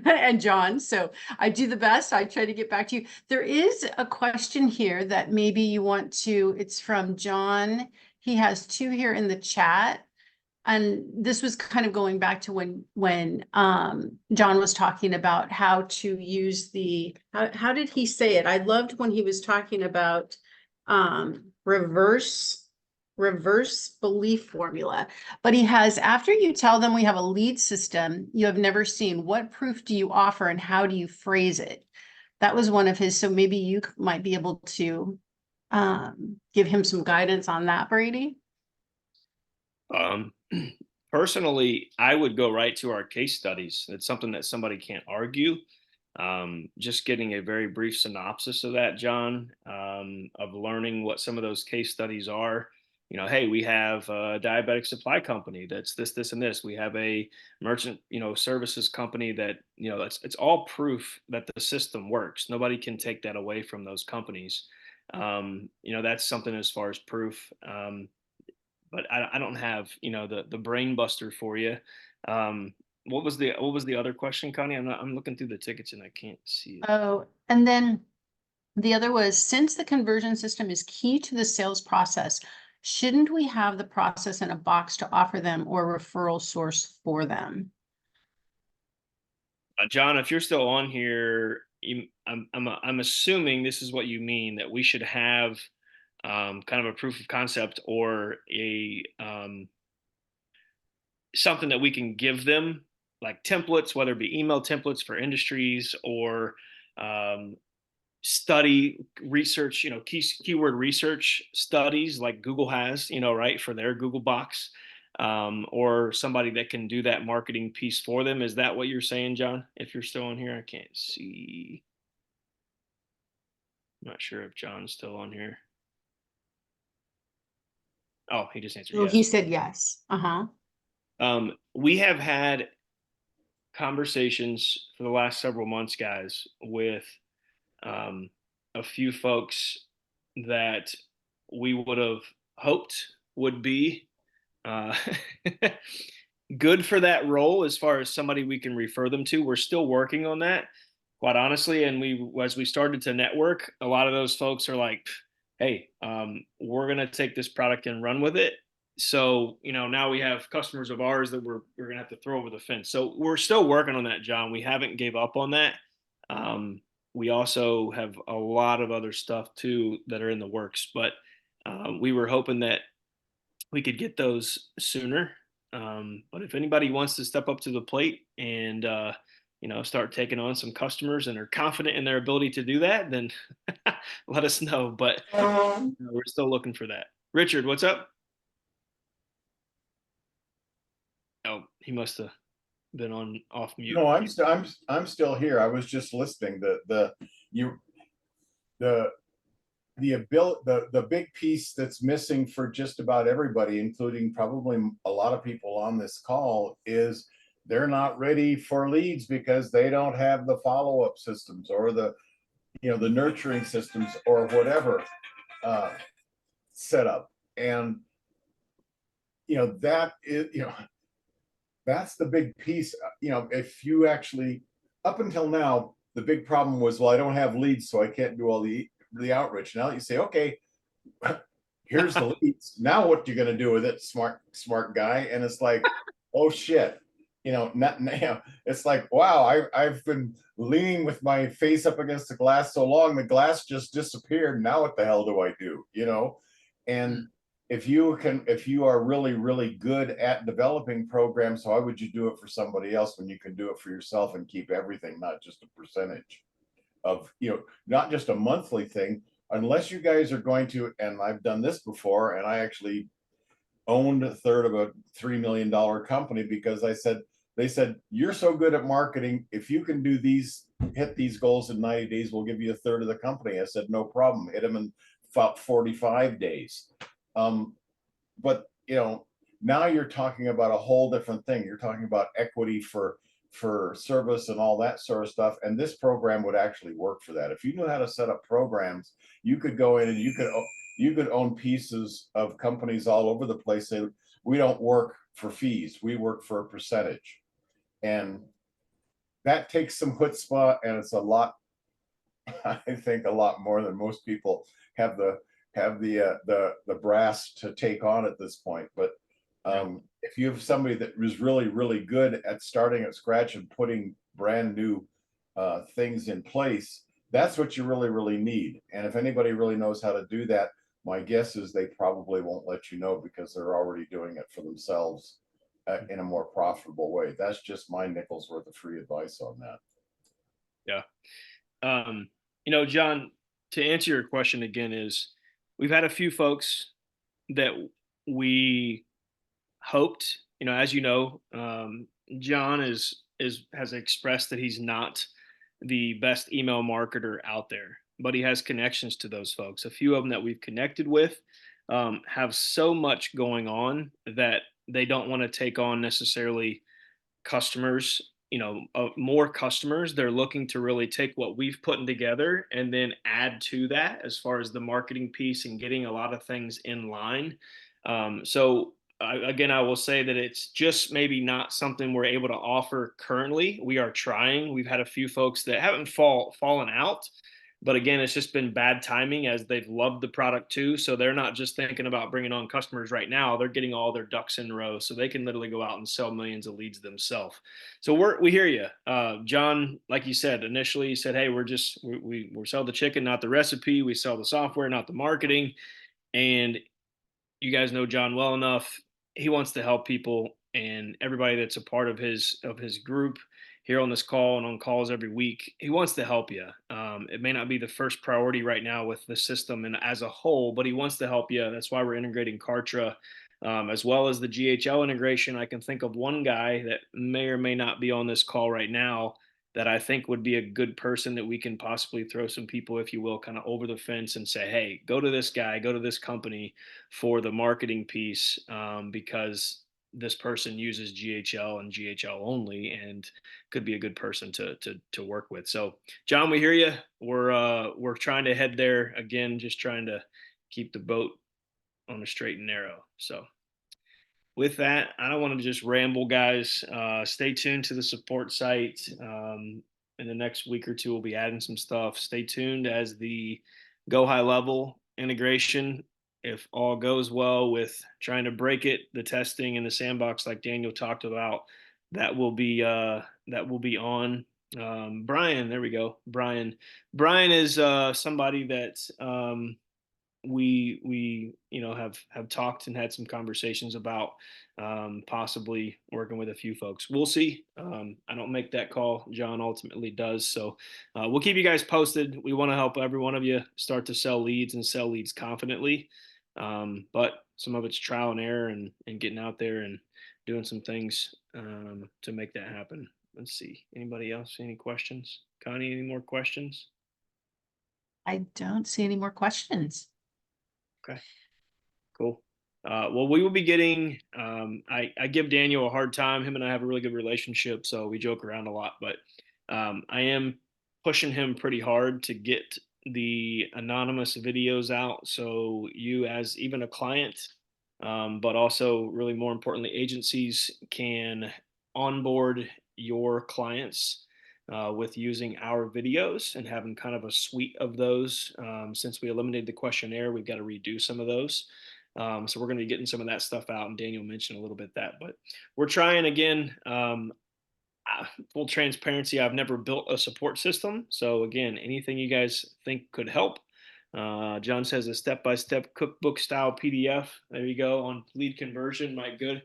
and John. So I do the best. I try to get back to you. There is a question here that maybe you want to, it's from John. He has two here in the chat. And this was kind of going back to when John was talking about how to use how did he say it? I loved when he was talking about reverse belief formula. But he has, after you tell them we have a lead system you have never seen, what proof do you offer and how do you phrase it? That was one of his, so maybe you might be able to give him some guidance on that, Brady. Personally, I would go right to our case studies. It's something that somebody can't argue. Just getting a very brief synopsis of that, John, of learning what some of those case studies are. Hey, we have a diabetic supply company that's this, and this. We have a merchant, services company that, it's all proof that the system works. Nobody can take that away from those companies. That's something as far as proof. But I don't have the brain buster for you. What was the other question, Connie? I'm looking through the tickets and I can't see it. Oh, and then the other was, since the conversion system is key to the sales process, shouldn't we have the process in a box to offer them or referral source for them? John, if you're still on here, I'm assuming this is what you mean, that we should have kind of a proof of concept or a something that we can give them, like templates, whether it be email templates for industries or study research, keyword research studies like Google has, right, for their Google box, or somebody that can do that marketing piece for them. Is that what you're saying, John? If you're still on here, I can't see. Not sure if John's still on here. Oh, he just answered Oh, yes. he said yes. Uh-huh. We have had conversations for the last several months, guys, with a few folks that we would have hoped would be uh, good for that role as far as somebody we can refer them to. We're still working on that, quite honestly. And as we started to network, a lot of those folks are like, hey, we're going to take this product and run with it. So, now we have customers of ours that we're going to have to throw over the fence. So we're still working on that, John. We haven't gave up on that. We also have a lot of other stuff too that are in the works, but we were hoping that we could get those sooner. But if anybody wants to step up to the plate and start taking on some customers and are confident in their ability to do that, then let us know. But we're still looking for that. Richard, what's up? Oh, he must have been on off mute. No, I'm still here. I was just listening. The big piece that's missing for just about everybody, including probably a lot of people on this call, is they're not ready for leads because they don't have the follow-up systems or the nurturing systems or whatever set up. And that is that's the big piece. If you actually, up until now, the big problem was, well, I don't have leads, so I can't do all the outreach. Now you say, okay, here's the leads. Now what you're going to do with it, smart guy? And it's like, oh shit, it's like, wow, I've been leaning with my face up against the glass so long, the glass just disappeared. Now what the hell do I do? And if you are really, really good at developing programs, why would you do it for somebody else when you can do it for yourself and keep everything, not just a percentage of, not just a monthly thing, unless you guys are going to, and I've done this before, and I actually owned a third of a $3 million company because they said, you're so good at marketing. If you can hit these goals in 90 days, we'll give you a third of the company. I said, no problem. Hit them in about 45 days. But now you're talking about a whole different thing. You're talking about equity for service and all that sort of stuff. And this program would actually work for that. If you knew how to set up programs, you could go in and you could own pieces of companies all over the place. Say, we don't work for fees. We work for a percentage. And that takes some chutzpah, and it's a lot, I think a lot more than most people have the brass to take on at this point. But if you have somebody that was really, really good at starting at scratch and putting brand new things in place, that's what you really, really need. And if anybody really knows how to do that, my guess is they probably won't let you know because they're already doing it for themselves in a more profitable way. That's just my nickel's worth of free advice on that. Yeah. John, to answer your question again, is we've had a few folks that we hoped, as John has expressed that he's not the best email marketer out there, but he has connections to those folks. A few of them that we've connected with have so much going on that they don't want to take on necessarily customers, more customers. They're looking to really take what we've put together and then add to that as far as the marketing piece and getting a lot of things in line. So I will say that it's just maybe not something we're able to offer currently. We are trying. We've had a few folks that haven't fallen out, but again, it's just been bad timing as they've loved the product too. So they're not just thinking about bringing on customers right now. They're getting all their ducks in a row so they can literally go out and sell millions of leads themselves. So we hear you, John. Like you said initially, you said, "Hey, we sell the chicken, not the recipe. We sell the software, not the marketing." And you guys know John well enough. He wants to help people, and everybody that's a part of his group here on this call and on calls every week, he wants to help you. It may not be the first priority right now with the system and as a whole, but he wants to help you. That's why we're integrating Kartra, as well as the GHL integration. I can think of one guy that may or may not be on this call right now that I think would be a good person that we can possibly throw some people, if you will, kind of over the fence and say, hey, go to this guy, go to this company for the marketing piece, because this person uses GHL and GHL only, and could be a good person to work with. So, John, we hear you. We're trying to head there again, just trying to keep the boat on the straight and narrow. So, with that, I don't want to just ramble, guys. Stay tuned to the support site. In the next week or two, we'll be adding some stuff. Stay tuned as the Go High Level integration, if all goes well with trying to break it, the testing and the sandbox, like Daniel talked about, that will be on. Brian, there we go. Brian is somebody that we have talked and had some conversations about, possibly working with a few folks. We'll see. I don't make that call. John ultimately does. So we'll keep you guys posted. We want to help every one of you start to sell leads and sell leads confidently. But some of it's trial and error, and getting out there and doing some things to make that happen. Let's see. Anybody else? Any questions? Connie, any more questions? I don't see any more questions. Okay, cool. Well, we will be getting, I give Daniel a hard time. Him and I have a really good relationship, so we joke around a lot, but I am pushing him pretty hard to get the anonymous videos out. So you, as even a client, but also really more importantly, agencies can onboard your clients with using our videos and having kind of a suite of those. Since we eliminated the questionnaire, we've got to redo some of those. So we're going to be getting some of that stuff out, and Daniel mentioned a little bit that, but we're trying again. Full transparency, I've never built a support system. So again, anything you guys think could help. John says a step-by-step cookbook style PDF. There you go on lead conversion. My good.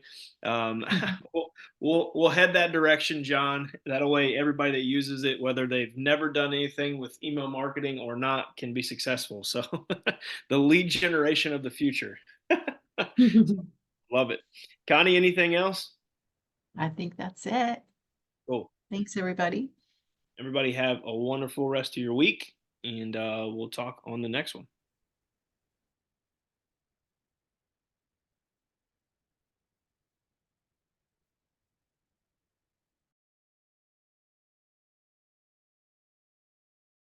We'll head that direction, John. That way, everybody that uses it, whether they've never done anything with email marketing or not, can be successful. So the lead generation of the future. Love it. Connie, anything else? I think that's it. Cool. Thanks, everybody. Everybody have a wonderful rest of your week, and we'll talk on the next one.